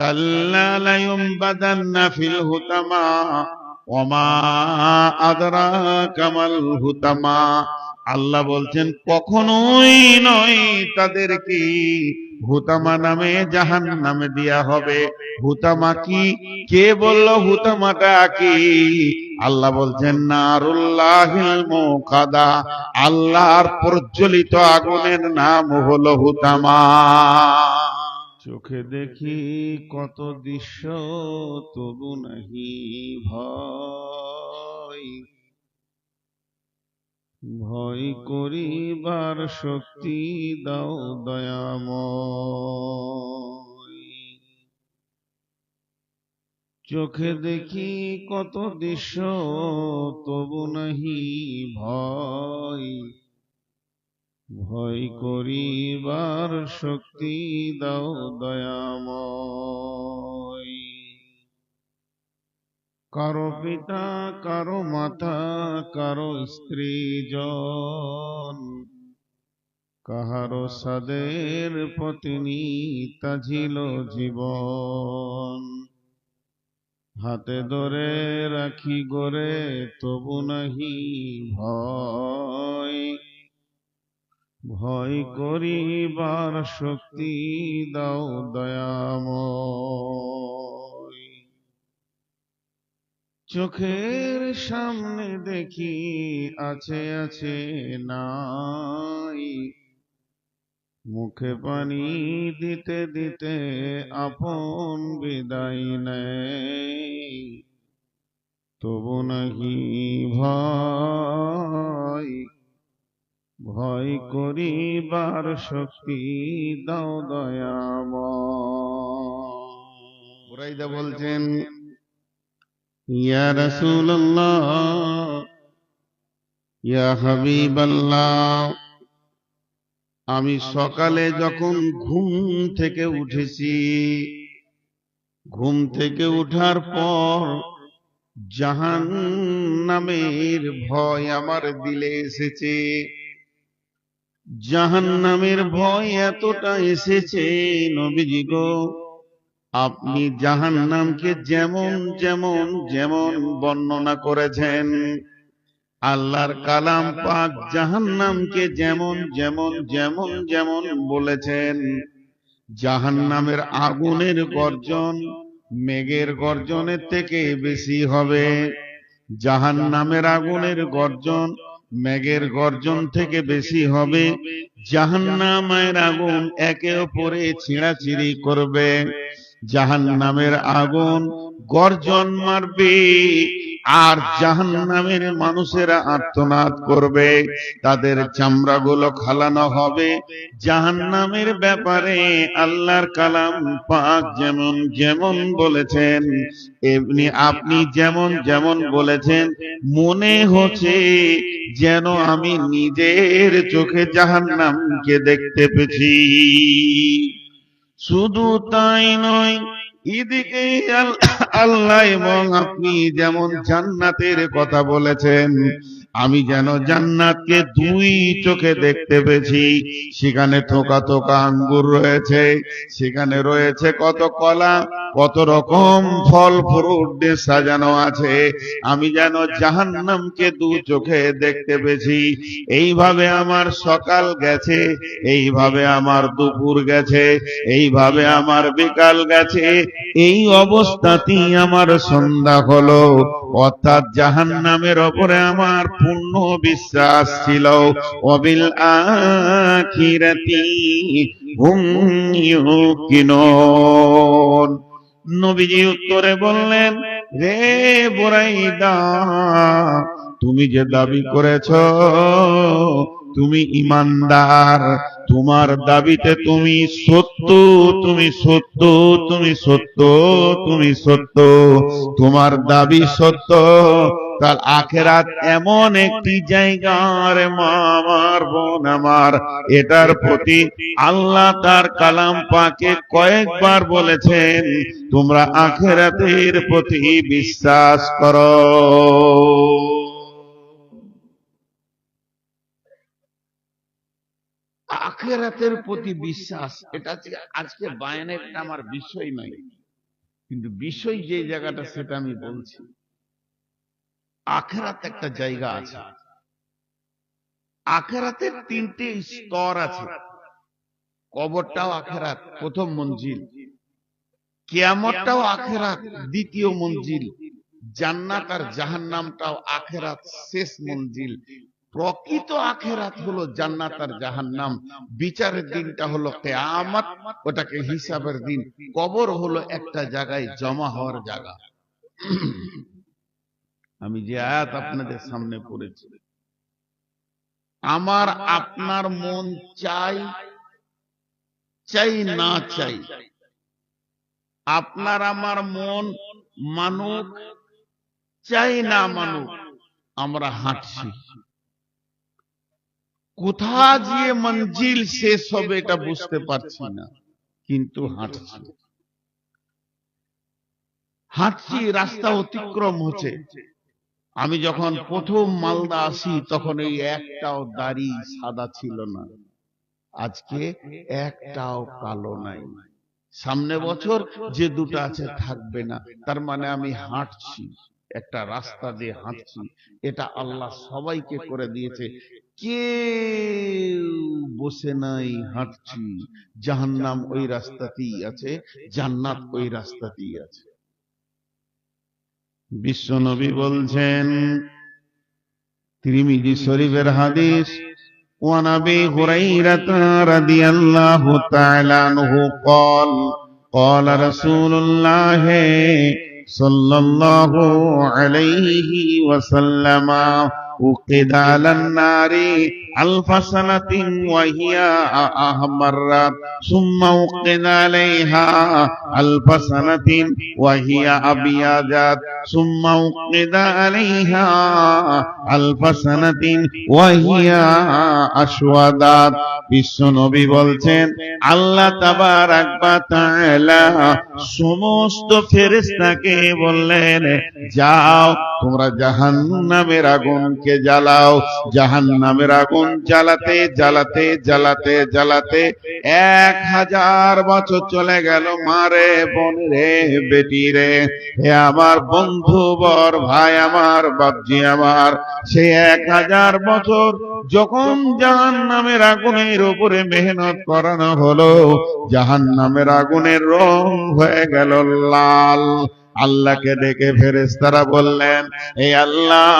কাল্লা লায়ুমবাদান্না feel হুতামা ওমা আদরাকা মাল হুতামা। আল্লাহ বলছেন কখনোই নয় তাদেরকে হুতামা নামে জাহান্নামে দেয়া হবে। হুতামা কি? কে বলল হুতামাটা কি? আল্লাহ বলছেন নারুল্লাহিল মুকাদা, আল্লাহর প্রজ্বলিত আগুনের নাম হলো হুতামা। চোখে দেখি কত দৃশ্য তবু নাহি ভয়, ভয় করিবার শক্তি দাও দয়াময়। চোখে দেখি কত দৃশ্য তবু নাহি ভয়, ভয় করিবার শক্তি দাও দয়াময়। কারো পিতা, কারো মাতা, কারো স্ত্রী জন, কাহারো সাদের পত্নী তাজিল জীবন। হাতে ধরে রাখি গোরে তবু নাহি ভয়, ভয় করিবার শক্তি দাও দয়াময়। চোখের সামনে দেখি আছে আছে নাই, মুখে পানি দিতে দিতে আপন বিদায় নেই, তবু নাহি ভয়, ভয় করিবার শক্তি দাও দয়াময়। বুরাইদা বলছেন ইয়া রাসূলুল্লাহ, ইয়া হাবিবাল্লাহ, আমি সকালে যখন ঘুম থেকে উঠেছি, ঘুম থেকে উঠার পর জাহান্নামের ভয় আমার দিলে এসেছে। জাহান্নামের ভয় এতটা এসেছে নবীজি গো, আপনি জাহান্নামকে যেমন যেমন যেমন বর্ণনা করেছেন, আল্লাহর কালাম পাক জাহান্নামকে যেমন যেমন যেমন যেমন বলেছেন, জাহান্নামের আগুনের গর্জন মেঘের গর্জনের থেকে বেশি হবে। জাহান্নামের আগুনের গর্জন মেঘের গর্জন থেকে বেশি হবে। জাহান্নামের আগুন একে অপরে ছিঁড়াছিঁড়ি করবে। জাহান্নামের আগুন গর্জন মারবে আর জাহান্নামের মানুষেরা আর্তনাদ করবে, তাদের চামড়াগুলো খালানো হবে। জাহান্নামের ব্যাপারে আল্লাহর কালাম পাক যেমন যেমন বলেছেন, এমনি আপনি যেমন যেমন বলেছেন, মনে হচ্ছে যেন আমি নিজের চোখে জাহান্নামকে দেখতে পেয়েছি। শুধু তাই নয়, এদিকে আল্লাহ এবং আপনি যেমন জান্নাতের কথা বলেছেন, আমি যেন জান্নাতকে দুই চোখে দেখতে পেয়েছি। সেখানে থোকা থোকা আঙ্গুর রয়েছে, সেখানে রয়েছে কত কলা, কত রকম ফল ফ্রুট দিয়ে সাজানো আছে। আমি যেন জাহান্নামকে দু চোখে দেখতে পেয়েছি। এইভাবে আমার সকাল গেছে, এইভাবে আমার দুপুর গেছে, এইভাবে আমার বিকাল গেছে, এই অবস্থাতেই আমার সন্ধ্যা হলো। অর্থাৎ জাহান্নামের ওপরে আমার পূর্ণ বিশ্বাস ছিল। ওয়াবিল আখিরাতি হুম ইউকিনুন। নবীজি উত্তরে বললেন, রে বুরাইদা, তুমি যে দাবি করেছো তুমি ইমানদার, তোমার দাবিতে তুমি সত্য, তুমি সত্য, তুমি সত্য, তুমি সত্য, তোমার দাবি সত্য। কাল আখেরাত এমন একটি জায়গার মা আমার বোন আমার, এটার প্রতি আল্লাহ তার কালাম পাকে কয়েকবার বলেছেন তোমরা আখেরাতের প্রতি বিশ্বাস করো। আখেরাতের প্রতি বিশ্বাস, এটা আজকে বায়ানের আমার বিষয় নয়। কিন্তু বিষয় যে জায়গাটা সেটা আমি বলছি, আখেরাত একটা জায়গা আছে। আখেরাতের তিনটে স্তর আছে। কবরটাও আখেরাত, প্রথম মঞ্জিল। কিয়ামতটাও আখেরাত, দ্বিতীয় মঞ্জিল। জান্নাত আর জাহান্নামটাও আখেরাত, শেষ মঞ্জিল। প্রকৃত আখেরাত হলো জান্নাত আর জাহান্নাম। বিচারের দিনটা হলো কিয়ামত, ওটাকে হিসাবের দিন। কবর হলো একটা জায়গায় জমা হওয়ার জায়গা। আমি যে আয়াত আপনাদের সামনে পড়েছি, আমার আপনার মন চাই চাই না চাই, আপনার আমার মন মানুক চাই না মানুক, আমরা হাঁটছি। কোথা গিয়ে মঞ্জিল শেষ হবে এটা বুঝতে পারছি না, কিন্তু হাঁটছি। হাঁটছি, রাস্তা অতিক্রম হচ্ছে। আমি যখন প্রথম মালদা আসি তখন এই একটাও দাড়ি সাদা ছিল না, আজকে একটাও কালো নাই। সামনে বছর যে দুটো আছে থাকবে না। তার মানে আমি হাঁটছি, একটা রাস্তা দিয়ে হাঁটছি। এটা আল্লাহ সবাইকে করে দিয়েছে, কেউ বসে নাই, হাঁটছি। জাহান্নাম ওই রাস্তাতেই আছে, জান্নাত ওই রাস্তাতেই আছে। বিশ্ব নবী বলছেন, তিরমিজি শরীফের হাদিস, وعن ابي هريره رضي الله تعالى عنه قال قال رسول الله صلى الله عليه وسلم وقد على النار 1000 سنة وهي أحمرت ثم وقد عليها 1000 سنة وهي أبيضت ثم وقد عليها 1000 سنة وهي أسودت। বিশ্ব নবী বলছেন, আল্লাহ তাবারাক ওয়া তাআলা সমস্ত ফেরেশতাকে বললেন, যাও তোমরা জাহান্নামের আগুনকে জ্বালাও। জাহান্নামের আগুন জ্বালাতে জ্বালাতে জ্বালাতে জ্বালাতে 1000 বছর চলে গেল। মারে বোন রে, বেটি রে, হে আমার বন্ধু বর, ভাই আমার, বাপজি আমার, সে 1000 বছর যখন জাহান্নামের আগুনের উপরে মেহনত করানো হলো, জাহান্নামের আগুনের রং হয়ে গেল লাল। আল্লাহকে ডেকে ফেরেশতারা বললেন, হে আল্লাহ,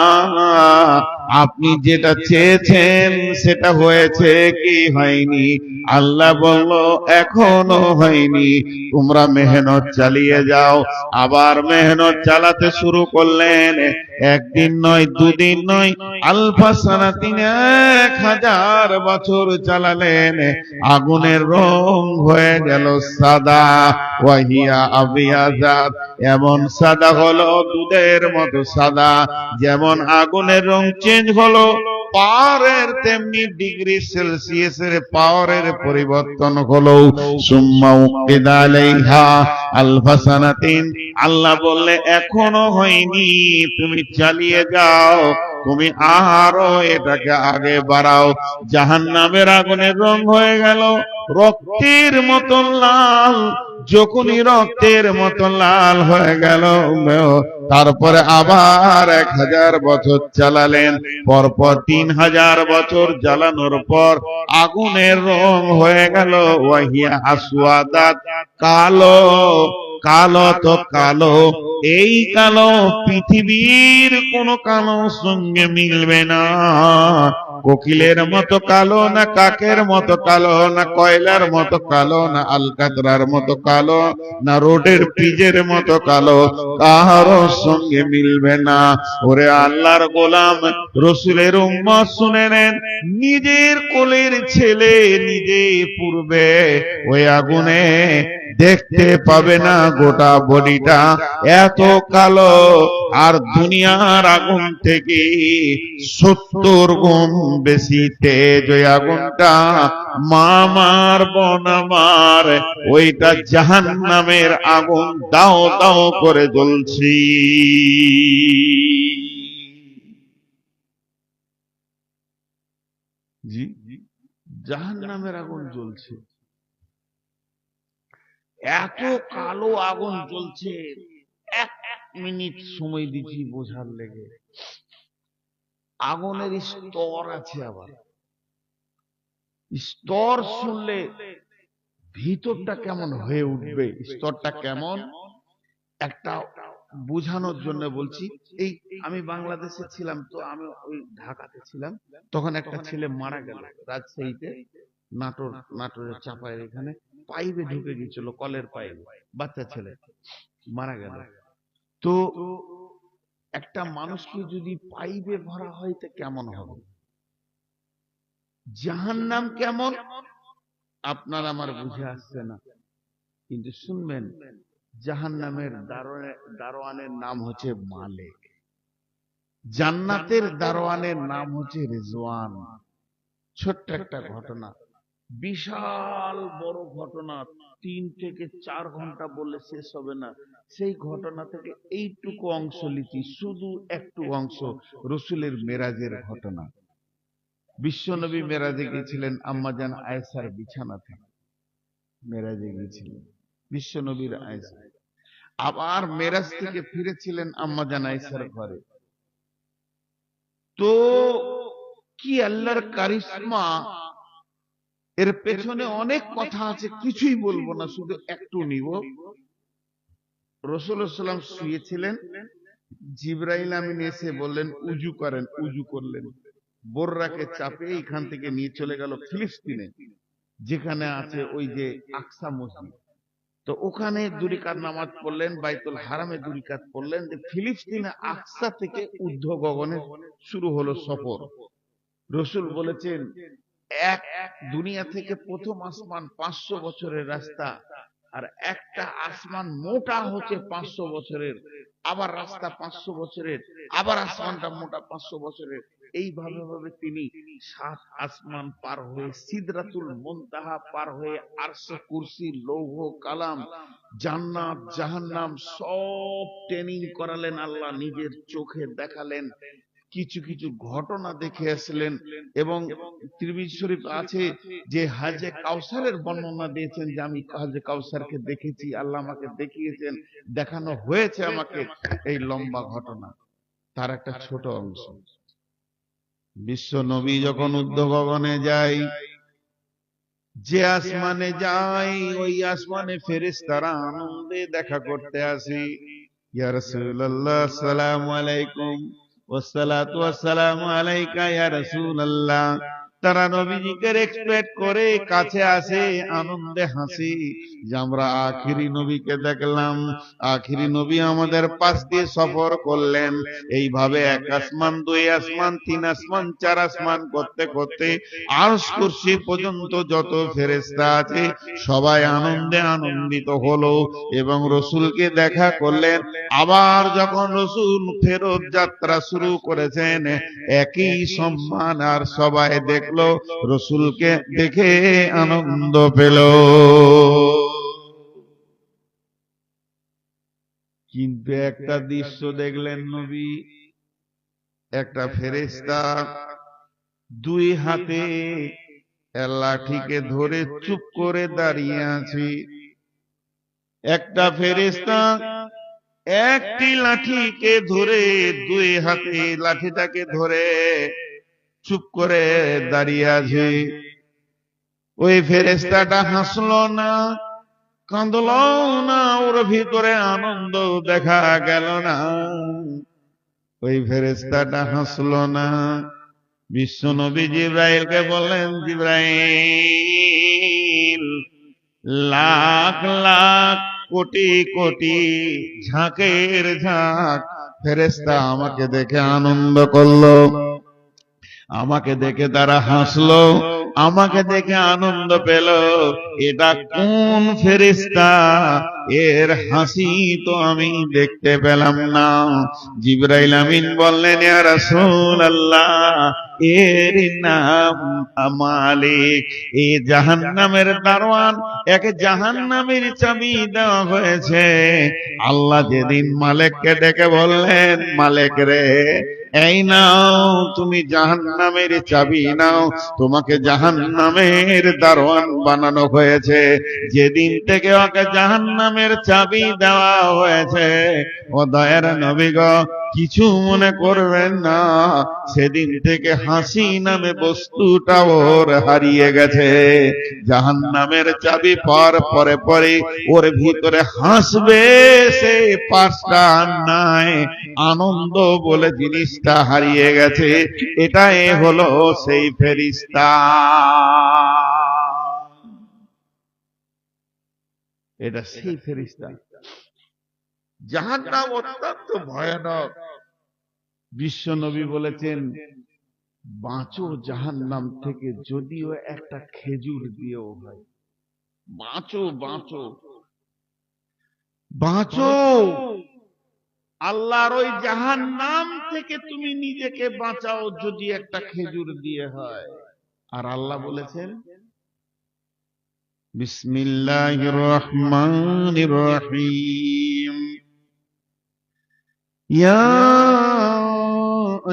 আপনি যেটা চেয়েছেন সেটা হয়েছে কি হয়নি? আল্লাহ বলল, এখনো হয়নি, তোমরা মেহনত চালিয়ে যাও। আবার মেহনত চালাতে শুরু করলেন। একদিন নয়, দুদিন নয়, 1000 সানাতিন, 1000 বছর চালালেন। আগুনের রং হয়ে গেল সাদা, ওয়াহিয়া আবিয়াজাত, এমন সাদা হলো দুধের মতো সাদা। যেমন আগুনের রং চেঞ্জ হলো পাওয়ারের, তেমনি ডিগ্রি সেলসিয়াসের পাওয়ারের পরিবর্তন হলো। সুম্মা উকিদা আলাইহা 1000 সানাতিন, আল্লাহ বললে এখনো হয়নি, তুমি চালিয়ে যাও, তুমি আরো এটাকে আগে বাড়াও। জাহান্নামের আগুনের রং হয়ে গেল রক্তের মতো লাল। যখনই রক্তের মতো লাল হয়ে গেল, তারপরে আবার 1000 বছর চালালেন। পরপর 3000 বছর জ্বালানোর পর আগুনের রং হয়ে গেল ওয়াহিয়া আসওয়াদাত, কালো। কালো তো কালো, এই কালো পৃথিবীর কোন কালোর সঙ্গে মিলবে না। কোকিলের মতো কালো না, কাকের মতো কালো না, কয়লার মতো কালো না, আলকাতরার মতো কালো না, রোডের পিজের মতো কালো, কারোর সঙ্গে মিলবে না। ওরে আল্লাহর গোলাম, রসুলের উম্মত শুনে নেন, নিজের কোলের ছেলে নিজে পূর্বে ওই আগুনে দেখতে পাবে না, গোটা বডিটা এত কালো। আর দুনিয়ার আগুন থেকে 70 গুণ বেশি তেজ ওই আগুনটা। মামার বোন আমার, ওইটা জাহান্নামের আগুন, দাও দাও করে জ্বলছি। জি, জাহান্নামের আগুন জ্বলছে। এত কালো আগুন জ্বলছে, 1 মিনিট সময় দিচ্ছি বোঝার লেগে। আগুনের স্তর আছে, আবার স্তর শুনলে ভিতরটা কেমন হয়ে উঠবে, স্তরটা কেমন একটা বোঝানোর জন্য বলছি। এই আমি বাংলাদেশে ছিলাম তো, আমি ওই ঢাকাতে ছিলাম, তখন একটা ছেলে মারা গেল রাজশাহীতে, নাটোরের চাপায়ের এখানে পাইপে ঢুকে গেছিল, কলের পাইপে, বাচ্চা ছেলে মারা গেল। তো একটা মানুষকে যদি পাইপে ভরা হয় তো কেমন হবে, জাহান্নাম কেমন আপনার আমার বুঝে আসছে না, কিন্তু শুনবেন জাহান্নামের দারোয়ানের নাম হচ্ছে মালিক, জান্নাতের দারোয়ানের নাম হচ্ছে রিজওয়ান। ছোট্ট একটা ঘটনা, বিশাল বড় ঘটনা, 3 থেকে 4 ঘন্টা বললে শেষ হবে না। সেই ঘটনা থেকে এইটুকু অংশ লিখি, শুধু একটু অংশ, রসুলের মেরাজের ঘটনা। বিশ্বনবী মেরাজে গিয়েছিলেন আম্মাজান আয়েশার বিছানা থেকে, মেরাজে গিয়েছিলেন বিশ্বনবীর আয়েশা, আবার মেরাজ থেকে ফিরেছিলেন আম্মাজান আয়েশার ঘরে। তো কি আল্লাহর কারিশমা, এর পেছনে অনেক কথা আছে, কিছুই বলবো না, শুধু একটু নিব। রাসূলুল্লাহ সাল্লাল্লাহু আলাইহি ওয়াসাল্লাম শুয়েছিলেন, জিবরাইল আমিন এসে বললেন উজু করেন, উজু করলেন, বোররাকে চাপে এখান থেকে নিয়ে চলে গেল ফিলিস্তিনে, যেখানে আছে ওই যে আকসা মসজিদ। তো ওখানে 2 রাকাত নামাজ পড়লেন, বাইতুল হারামে 2 রাকাত পড়লেন। যে ফিলিস্তিনে আকসা থেকে ঊর্ধ্ব গগনে শুরু হলো সফর। রসুল বলেছেন এক দুনিয়া থেকে প্রথম আসমান 500 বছরের রাস্তা, আর একটা আসমান মোটা হচ্ছে 500 বছরের, আবার রাস্তা 500 বছরের, আবার আসমানটা মোটা 500 বছরের। এইভাবে ভাবে তিনি 7 আসমান পার হয়ে সিদরাতুল মুনতাহা পার হয়ে আরশে কুরসি, লৌহ কালাম, জান্নাত জাহান্নাম সব ট্রেনিং করালেন, আল্লাহ নিজের চোখে দেখালেন, কিছু কিছু ঘটনা দেখে আসলেন। এবং তিরমিজি শরীফ আছে যে হাজে কাউসারের বর্ণনা দিয়েছেন, যে আমি হাজে কাউসারকে দেখেছি, আল্লাহ আমাকে দেখিয়েছেন, দেখানো হয়েছে আমাকে। এই লম্বা ঘটনা তার একটা ছোট অংশ। বিশ্ব নবী যখন ঊর্ধ্ব গগনে যায়, যে আসমানে যায় ওই আসমানে ফেরেশতারা আনন্দে দেখা করতে আসে। ইয়া রাসূলুল্লাহ আসসালামু আলাইকুম, ওয়াসসালাতু ওয়াসসালামু আলাইকা ইয়া রাসূলুল্লাহ। তারা নবীজিকে রেসপেক্ট করে কাছে আসে, আনন্দে হাসি যে আমরা আখিরি নবীকে দেখলাম, আখিরি নবী আমাদের পাশ দিয়ে সফর করলেন। এইভাবে 1 আসমান 2 আসমান 3 আসমান 4 আসমান করতে করতে আরশ কুরসি পর্যন্ত যত ফেরেশতা আছে সবাই আনন্দে আনন্দিত হলো এবং রসুলকে দেখা করলেন। আবার যখন রসুল ফেরত যাত্রা শুরু করেছেন, একই সম্মান, আর সবাই দেখলো রসুলকে দেখে আনন্দ পেল। কিন্তু একটা দৃশ্য দেখলেন নবী, একটা ফেরেশতা 2 হাতে লাঠিকে ধরে চুপ করে দাঁড়িয়ে আছে। একটা ফেরেশতা একটি লাঠিকে ধরে 2 হাতে লাঠিটাকে ধরে চুপ করে দাঁড়িয়ে আছে। ওই ফেরেশতাটা হাসলো না, কাঁদলো না, ওর ভিতরে আনন্দ দেখা গেল না। ওই ফেরেশতাটা হাসলো না। বিশ্বনবী জিবরাইলকে বললেন, জিবরাইল, লাখ লাখ কোটি কোটি ঝাঁকের ঝাঁক ফেরেশতা আমাকে দেখে আনন্দ করলো, আমাকে দেখে তারা হাসলো, আমাকে দেখে আনন্দ পেল। এটা কোন ফেরেশতা? এর হাসি তো আমি দেখতে পেলাম না। জিবরাইল আমিন বললেন, ইয়া রাসূলুল্লাহ, এর নাম মালিক। এই জাহান্নামের দারোয়ান, একে জাহান্নামের চাবি দেওয়া হয়েছে। আল্লাহ যেদিন মালিককে ডেকে বললেন, মালিক রে, এই নাও তুমি জাহান্নামের চাবি নাও, তোমাকে জাহান্নামের দারোয়ান বানানো হয়েছে। যেদিন থেকে ওকে জাহান্নামের চাবি দেওয়া হয়েছে, ও দয়ার নবী গো, কিছু মনে করবেন না, সেদিন থেকে হাসি নামে বস্তুটা ওর হারিয়ে গেছে। জাহান্নামের চাবি পাওয়ার পরে পরে ওর ভিতরে হাসবে সে পাঁচটা নাই, আনন্দ বলে জিনিসটা হারিয়ে গেছে। এটাই হলো সেই ফেরেশতা। এটা সেই ফেরেশতা। জাহান্নাম অত্যন্ত ভয়ানক। বিশ্ব নবী বলেছেন, বাঁচো জাহান্নাম থেকে, যদিও একটা খেজুর দিয়েও হয়। বাঁচো বাঁচো বাঁচো, আল্লাহর ওই জাহান্নাম থেকে তুমি নিজেকে বাঁচাও, যদি একটা খেজুর দিয়ে হয়। আর আল্লাহ বলেছেন, বিসমিল্লাহির রহমানির রহিম, ইয়া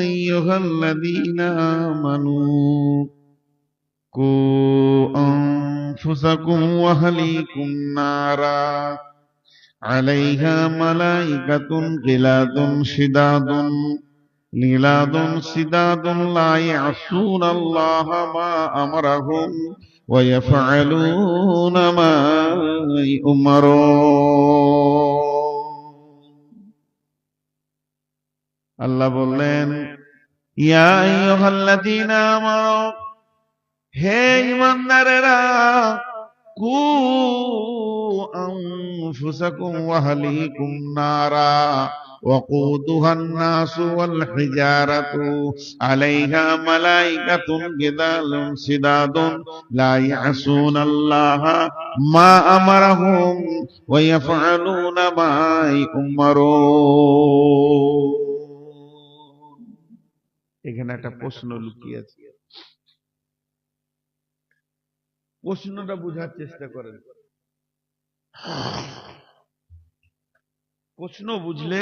আইয়ুহাল্লাযীনা আমানু কু আনফুসাকুম ওয়া আহলিকুম নারা আলাইহা মালাইকাতুন গিলাদুন শিদাদুন লা ইয়াসুনাল্লাহা মা আমারাহুম ওয়া ইয়াফআলুনা মা ইউমারুন। আল্লাহ বললেন, ইয়া আইয়ুহাল্লাযীনা আমানু, হে ঈমানদারেরা, কু আনফুসাকুম ওয়া আহলিকুম নারা ওয়াকুদুহান নাসু ওয়াল হিজারাতু আলাইহা মালাইকাতুন গিলাদুন শিদাদুন লা ইয়াসুনাল্লাহা মা আমারাহুম ওয়া ইয়াফআলুনা মা ইউমারুন। এখানে একটা প্রশ্ন লুকিয়ে আছে, প্রশ্নটা বোঝার চেষ্টা করেন। প্রশ্ন বুঝলে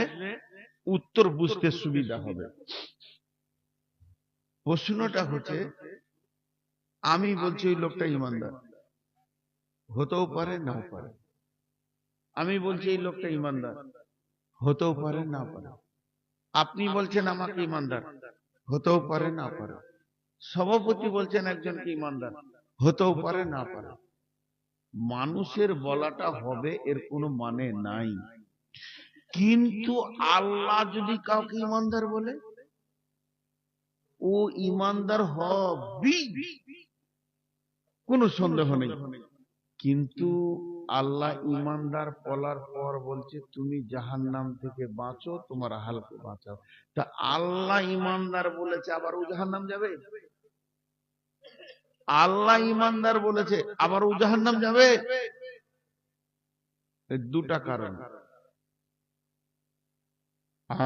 উত্তর বুঝতে সুবিধা হবে। প্রশ্নটা হচ্ছে, আমি বলছি ওই লোকটা ইমানদার, হতেও পারে নাও পারে। আমি বলছি এই লোকটা ইমানদার, হতেও পারে না পারে। আপনি বলছেন আমাকে ইমানদার, হতেও পারে না পারে। সভাপতি বলছেন একজনকে ইমানদার, হতেও পারে না পারে। মানুষের বলাটা হবে এর কোনো মানে নাই, কিন্তু আল্লাহ যদি কাউকে ইমানদার বলে, ও ইমানদার হবে, কোনো সন্দেহ নেই। কিন্তু আল্লাহ ইমানদার বলার পর বলছে, তুমি জাহান্নাম থেকে বাঁচো, তোমার আহলকে বাঁচাও। তা আল্লাহ ইমানদার বলেছে, আবার ও জাহান্নাম যাবে? আল্লাহ ইমানদার বলেছে, আবার ও জাহান্নাম যাবে? দুটা কারণ।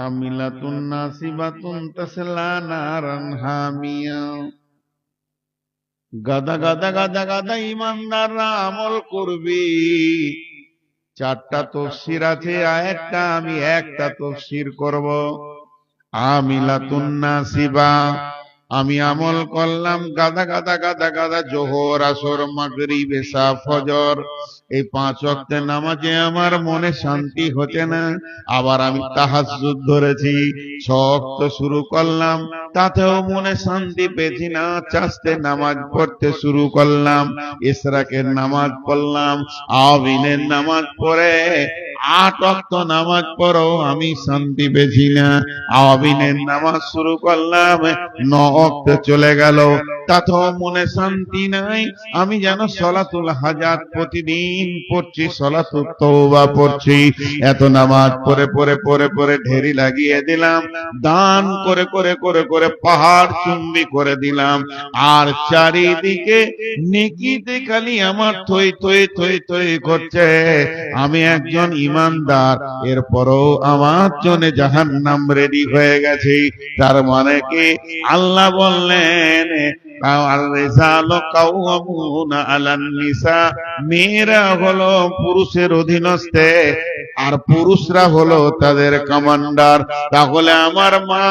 আমিলাতুন নাসিবাতুন তাসলা নারান হামিয়া। গাদা গাদা গাদা গাদা ইমানদাররা আমল করবি। চারটা তাফসীর আছে, আয়াতটা আমি একটা তাফসীর করব। আমিলাতুন নাসিবা, আমি আমল করলাম গাদা গাদা গাদা গাদা, জোহর আসর মাগরিব এশা ফজর, এই 5 ওয়াক্তে নামাজে আমার মনে শান্তি হচ্ছে না। আবার আমি তাহাজ্জুদ ধরেছি, 6 ওয়াক্ত শুরু করলাম, তাতেও মনে শান্তি পেছি না। চাষতে নামাজ পড়তে শুরু করলাম, ইশরাকের নামাজ পড়লাম, আওয়াবিনের নামাজ পড়ে 8 ওয়াক্ত নামাজ পড়েও আমি শান্তি পেছি না। আওয়াবিনের নামাজ শুরু করলাম, 9 ওয়াক্ত চলে গেল, তাতেও মনে শান্তি নাই। আমি যেন সলাতুল হাজাত প্রতিদিন পড়ছি, সলাতুত তওবা পড়ছি। এত নামাজ পড়ে পড়ে পড়ে পড়ে ঢেরি লাগিয়ে দিলাম, দান করে করে করে করে পাহাড় চুম্বি করে দিলাম। আর চারিদিকে নেকিতে খালি আমার থই থই থই থই করছে। আমি একজন ইমানদার, এরপরও আমার জন্য জাহান্নাম রেডি হয়ে গেছে। তার মানে কি? আল্লাহ বললেন, আর রিজালু কাওয়ামুনা আলান নিসা, মেয়েরা হলো পুরুষের অধীনস্থে আর পুরুষরা হলো তাদের কমান্ডার। তাহলে আমার মা,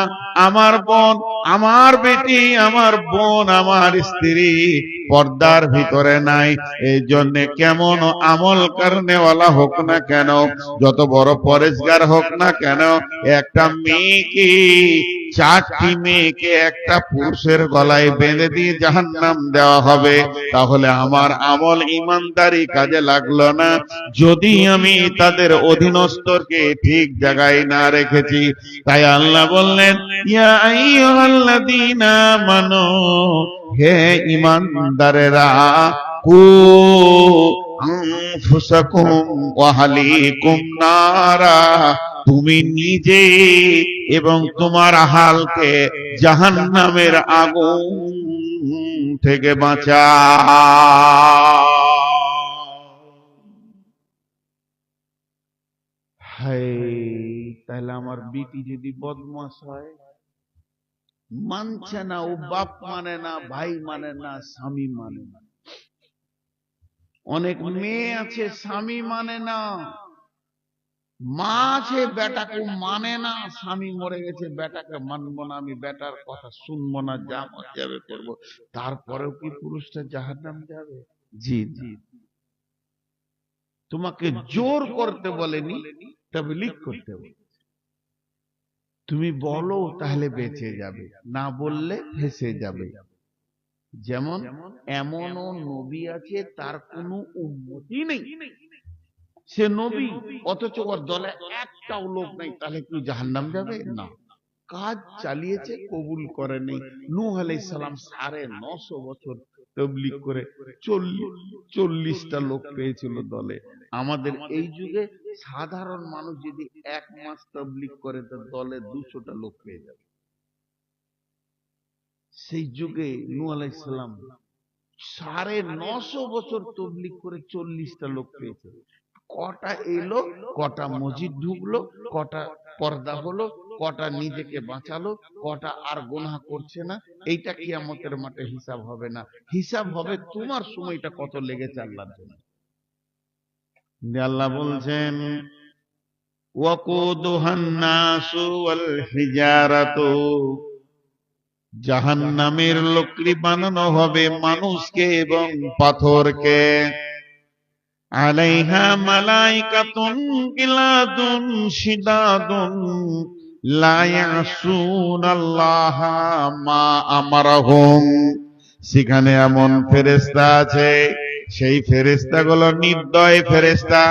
আমার বোন, আমার বেটি, আমার বোন, আমার স্ত্রী পর্দার ভিতরে নাই। এই জন্য কেমন আমল করনেওয়ালা হোক না কেন, যত বড় পরেশগার হোক না কেন, একটা মেয়েকে, 4টি মেয়েকে একটা পুরুষের গলায় বেঁধে দিয়ে জাহান্নাম দেওয়া হবে। তাহলে আমার আমল ইমানদারি কাজে লাগলো না, যদি আমি তাদের অধীনস্থকে ঠিক জায়গায় না রেখেছি। তাই আল্লাহ বললেন, ইয়া আইয়ুহাল্লাযীনা আমানু, হে ঈমানদারেরা, কু আনফুসাকুম ওয়া আহলিকুম নারা, তুমি নিজে এবং তোমার আহালকে জাহান্নামের আগুন থেকে বাঁচাও। হায়, তাহলে আমার বিটি যদি বদমাশ হয়, মানছে না, ও বাপ মানে না, ভাই মানে না, স্বামী মানে না। অনেক মেয়ে আছে স্বামী মানে না, মা আছে বেটাকে মানে না, স্বামী মরে গেছে, বেটাকে মানবো না, আমি বেটার কথা শুনবো না, যা মন যাবে করবো। তারপরেও কি পুরুষটা জাহান্নাম যাবে? জি জি। তোমাকে জোর করতে বলেনি, তাবলীগ করতে বলে। তুমি বলো তাহলে বেঁচে যাবে, না বললে ফেঁসে যাবে। যেমন এমনও নবী আছে তার কোনো উম্মতি নেই, সে নবী অথচ ওর দলে একটাও লোক নেই, তাহলে কি জাহান্নাম যাবে? না, কাজ চালিয়েছে, কবুল করেনি। নূহ আলাইহিস সালাম 950 বছর তাবলীগ করে 40টা লোক পেয়েছিল দলে। আমাদের এই যুগে সাধারণ মানুষ যদি 1 মাস তাবলীগ করে, তো দলে 200টা লোক পেয়ে যাবে। সেই যুগে নূহ আলাইহিস সালাম 950 বছর তাবলীগ করে 40টা লোক পেয়েছে। কটা এলো, কটা মসজিদ ঢুকলো, কটা পর্দা হলো, কটা নিজেকে বাঁচালো, কটা আর গুনাহ করছে না, এইটা কিয়ামতের মাঠে হিসাব হবে না। হিসাব হবে তোমার সময়টা কত লেগেছে আল্লাহর জন্য। আল্লাহ বলছেন, ওয়াকুদুহান নাসু ওয়াল হিজারাতু, জাহান্নামের লকড়ি বানানো হবে মানুষকে এবং পাথরকে। আলাইহা মালাইকাতুন গিলাদুন শিদাদুন লা ইয়াসুনাল্লাহা মা আমারহুম, সেখানে এমন ফেরেশতা আছে, সেই ফেরেশতাগুলো নির্দয় ফেরেশতা।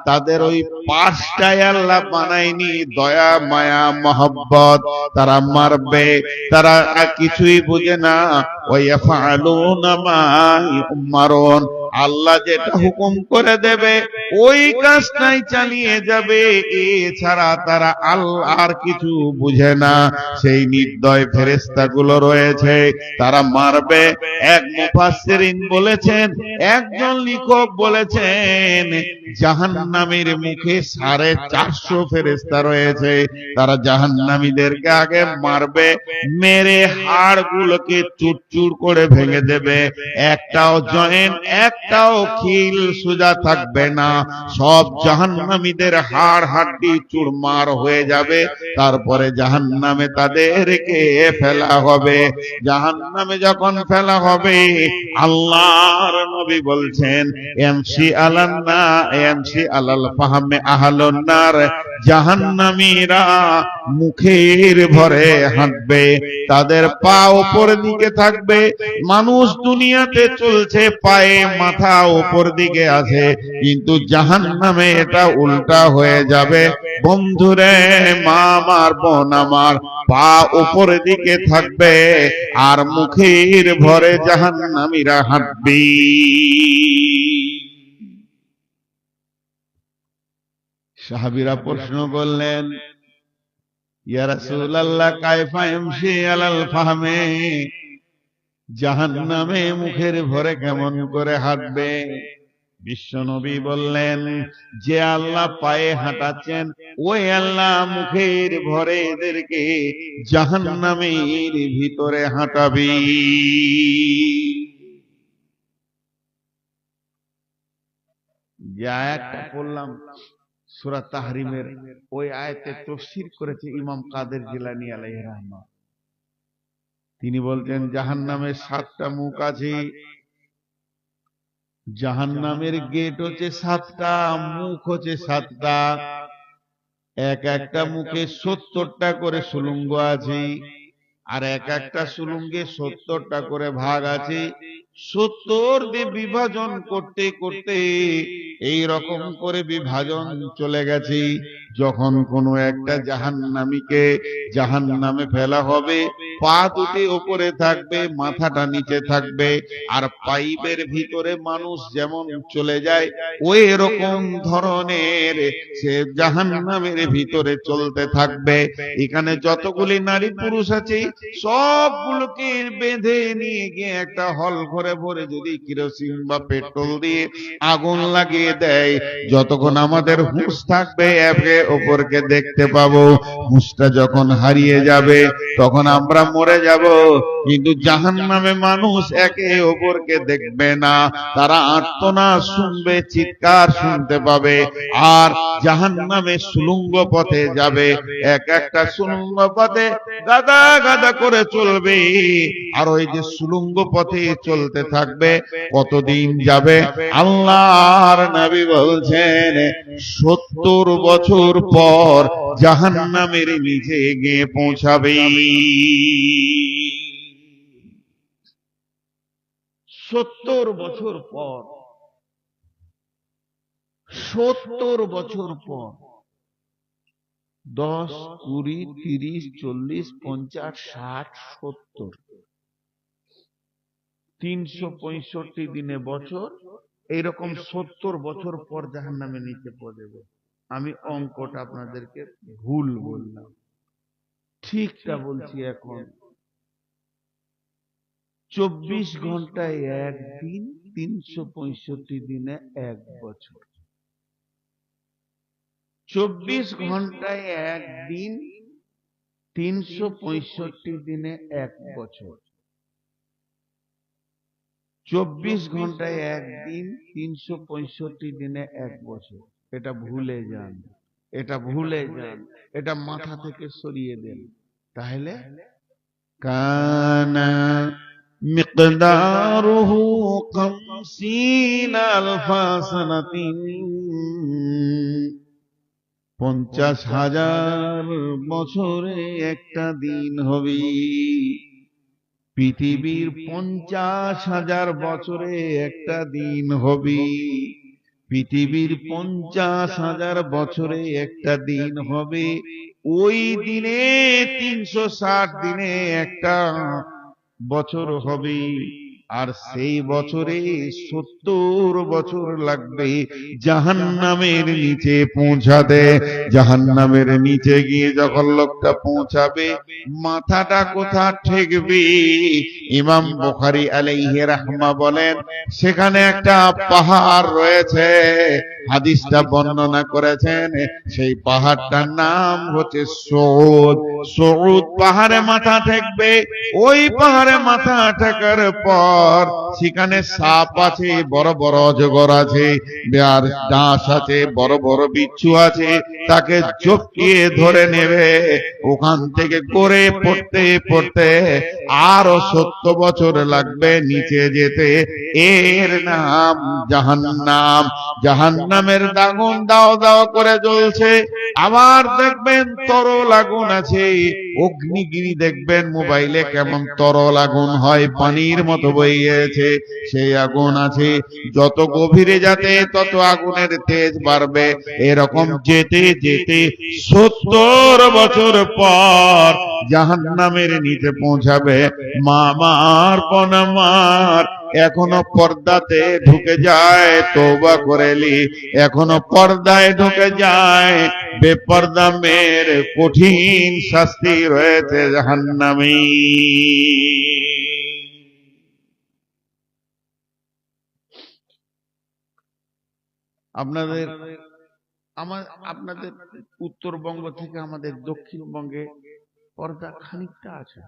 তাদের ওই পাঁচটায় আল্লাহ বানায়নি দয়া, মায়া, মহব্বত। তারা মারবে, তারা কিছুই বুঝে না। ওয়ায়াফআলুনা মা ইউমারুন, আল্লাহ যেটা হুকুম করে দেবে ওই কাজটাই চালিয়ে যাবে, এছাড়া তারা আল্লাহর কিছু বুঝে না। সেই নির্দয় ফেরেশতাগুলো রয়েছে, তারা মারবে। এক মুফাসসিরিন বলেছেন, একজন লেখক বলেছেন, জাহান্নামীর মুখে 450 ফেরেশতা রয়েছে। তারা জাহান্নামীদেরকে আগে মারবে, মেরে হাড়গুলোকে চুরচুর করে ভেঙে দেবে। একটাও জয়েন্ট, একটাও খিল সোজা থাকবে না। সব জাহান্নামীদের হাড় হাড্ডি চুরমার হয়ে যাবে। তারপরে জাহান্নামে তাদেরকে ফেলা হবে। জাহান্নামে যখন ফেলা হবে, আল্লাহর নবী বলছেন, এমসি আলান্না এমসি আলাল ফাহমে আহলুন নার, জাহান্নামীরা মুখের ভরে হাঁটবে, তাদের পা উপর দিকে থাকবে। মানুষ দুনিয়াতে চলছে পায়ে মাথা উপর দিকে আছে, কিন্তু জাহান্নামে এটা উল্টা হয়ে যাবে। বন্ধুরে, মা আমার, বোন আমার, পা উপর দিকে থাকবে আর মুখের ভরে জাহান্নামীরা হাঁটবে। সাহাবীরা প্রশ্ন করলেন, ইয়া রাসূলুল্লাহ, কায়ফা ইয়ামশি আলাল ফাহমে, জাহান্নামে মুখের ভরে কেমন করে হাঁটবে? বিশ্বনবী বললেন, যে আল্লাহ পায়ে হাঁটাচ্ছেন ওই আল্লাহ মুখের ভরে এদেরকে জাহান্নামের ভিতরে হাঁটাবে। যে আয়াতটা পড়লাম সূরা তাহরিমের, ওই আয়াতে তাফসীর করেছে ইমাম কাদের জিলানী আলাইহির রহমাত। তিনি বলতেন জাহান্নামের 7টা মুখ আছে, জাহান্নামের গেট হচ্ছে 7টা, মুখ হচ্ছে 7টা, এক একটা মুখে 70টা করে সুলঙ্গ আছে, আর এক একটা সুলঙ্গে 70টা করে ভাগ আছে। 70 দিয়ে বিভাজন করতে করতে এই রকম করে বিভাজন চলে গেছে। যখন কোনো একটা জাহান্নামীকে জাহান্নামে ফেলা হবে, পা দুটি উপরে থাকবে, মাথাটা নিচে থাকবে, আর পাইপের ভিতরে মানুষ যেমন চলে যায় ওই রকম ধরনের সে জাহান্নামের ভিতরে চলতে থাকবে। এখানে যতগুলি নারী পুরুষ আছে সবগুলোকে বেঁধে নিয়ে গিয়ে একটা হল ঘরে ভরে যদি কেরোসিন বা পেট্রোল দিয়ে আগুন লাগিয়ে দেয়, যতক্ষণ আমাদের হুঁশ থাকবে একে অপরকে দেখতে পাবো। হুঁশটা যখন হারিয়ে যাবে তখন আমরা মরে যাব। কিন্তু জাহান্নামে মানুষ একে অপরকে দেখবে না, তারা আর্তনাদ শুনবে, চিৎকার শুনতে পাবে। আর জাহান্নামে সুলঙ্গ পথে যাবে, এক একটা সুলঙ্গ পথে গাদা গাদা করে চলবে, আর ওই যে সুলঙ্গ পথে চলতে থাকবে কতদিন যাবে? আল্লাহর নবী বলছেন 70 বছর পর জাহান্নামের নিচে গিয়ে পৌঁছাবে। 70 বছর পর, 70 বছর পর, 10, 20, 30, 40, 50, 60, 70, 365 দিনে বছর, এইরকম 70 বছর পর জাহান্নামে নিচে পড়বে। আমি অঙ্কটা আপনাদেরকে ভুল বললাম, ঠিকটা বলছি। এখন 24 ঘন্টায় একদিন, 365 দিনে এক বছর। 24 ঘন্টায় একদিন, 365 দিনে এক বছর। 24 ঘন্টায় একদিন, 365 দিনে এক বছর। এটা ভুলে যান, এটা ভুলে যান, এটা মাথা থেকে সরিয়ে দেন। তাহলে কানা মিকদারুহু 50 আলফা সানাতিন, 50,000 বছরে একটা দিন হবে। পৃথিবীর 50,000 বছরে একটা দিন হবে। পৃথিবীর 50,000 বছরে একটা দিন হবে। ওই দিনে 360 দিনে একটা বছর হবে। আর সেই বছরে 70 বছর লাগবে জাহান্নামের নিচে পৌঁছাতে। জাহান্নামের নিচে গিয়ে যখন লোকটা পৌঁছাবে, মাথাটা কোথা ঠেকবে? ইমাম বুখারী আলাইহি রাহমা বলেন, সেখানে একটা পাহাড় রয়েছে। হাদিসটা বর্ণনা করেছেন, সেই পাহাড়টার নাম হচ্ছে সৌদ। সৌদ পাহাড়ে মাথা ঠেকবে। ওই পাহাড়ে মাথা ঠেকার পর সেখানে সাপ আছে, বড় বড় অজগর আছে, আর ডাঁশ আছে, বড় বড় বিচ্ছু আছে, তাকে চপকিয়ে ধরে নেবে। ওখান থেকে করে পড়তে পড়তে আরো 70 বছর লাগবে নিচে যেতে। এর নাম জাহান্নাম। জাহান্নামের আগুন দাও দাও করে জ্বলছে। আবার দেখবেন তরল আগুন আছে, অগ্নিগিরি দেখবেন মোবাইলে কেমন তরল আগুন হয়, পানির মতো বইয়েছে, সেই আগুন আছে। যত গভীরে যাতে তত আগুনের তেজ বাড়বে। এরকম যেতে যেতে 70 বছর পর জাহান্নামের নিচে পৌঁছাবে। মামার পনামার এখনো পর্দাতে ঢুকে যায়, তওবা করেলি এখনো পর্দায় ঢুকে যায়। বেপর্দা মেয়ের কঠিন শাস্তি রয়েছে জাহান্নামে। আপনাদের আপনাদের উত্তরবঙ্গ থেকে আমাদের দক্ষিণবঙ্গে পর্দা খানিকটা আছে,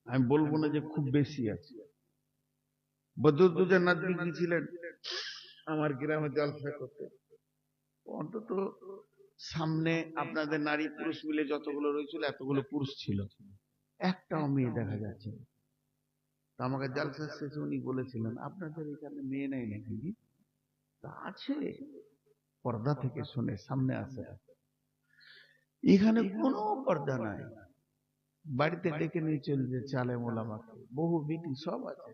আমি বলবো না যে খুব বেশি আছে। বদরুদ্দোজা নদী গিয়েছিলেন আমার গ্রামে জলসা করতে, অন্তত সামনে আপনাদের নারী পুরুষ মিলে যতগুলো রয়েছিল এতগুলো পুরুষ ছিল, একটাও মেয়ে দেখা যাচ্ছে। তো আমাকে জলসার শেষে উনি বলেছিলেন, আপনাদের এখানে মেয়ে নেই নাকি? তা আছে, পর্দা থেকে শুনে সামনে আসে। এখানে কোনো পর্দা নাই, বাড়িতে ডেকে নিয়ে চলছে চালে মোলামাকে, বহু বিটি সব আছে।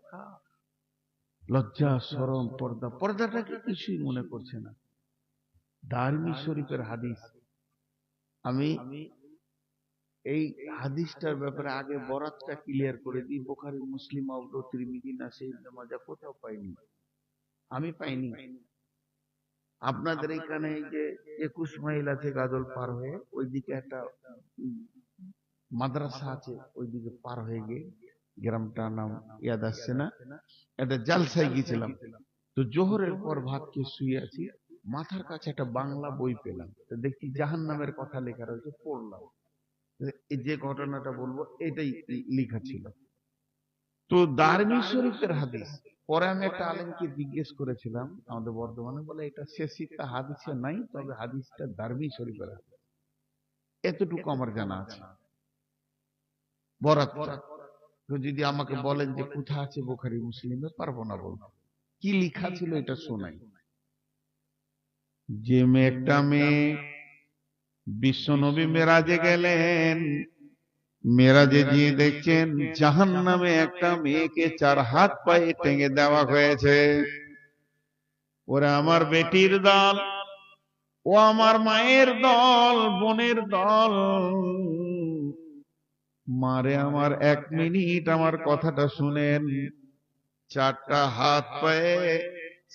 লজ্জা শরম পর্দা, পর্দাটাকে কিছুই মনে করছে না। দারমি শরীফের হাদিস, আমি এই হাদিসটার ব্যাপারে আগে বরাতটা ক্লিয়ার করে দিই। বুখারী, মুসলিম, আবু তিরমিজি, নাসাঈ, ইবনে মাজাহ কোথাও পাইনি, আমি পাইনি। আপনাদের এখানে এই যে 21 মাইল আছে গাজল পার হয়ে, ওইদিকে একটা মাদ্রাসা আছে, ওইদিকে পার হয়ে গিয়ে গ্রামটার নাম ইয়াদ আসছে না, একটা জালসায় গিয়েছিলাম। তো জোহরের পর ভাত খেয়ে শুয়ে আছি, মাথার কাছে একটা বাংলা বই পেলাম, তো দেখি জাহান্নামের কথা লেখা রয়েছে, পড়লাম। এই যে ঘটনাটা বলবো এটাই লেখা ছিল। তো দারমি শরীফের হাদিস, পরে আমি একটা আলেমকে জিজ্ঞেস করেছিলাম আমাদের বর্ধমানে, বলে এটা শেষিটা হাদিসে নাই, তবে হাদিসটা দারমি শরীফের হাদিস, এতটুকু আমার জানা আছে। বরাত তো যদি আমাকে বলেন যে কোথা আছে বুখারী মুসলিমে, পারবো না বলবো। কি লেখা ছিল এটা শোনাই। যে একটা মেয়ে বিশ্বনবী মেরাজে গেলেন, মেরাজে গিয়ে দেখছেন জাহান্নামে একটা মেয়েকে 4 হাত পায়ে টেঙে দেওয়া হয়েছে। ওরা আমার বেটির দল, ও আমার মায়ের দল, বোনের দল, মারে আমার 1 মিনিট আমার কথাটা শুনেন। 4টা হাত পায়ে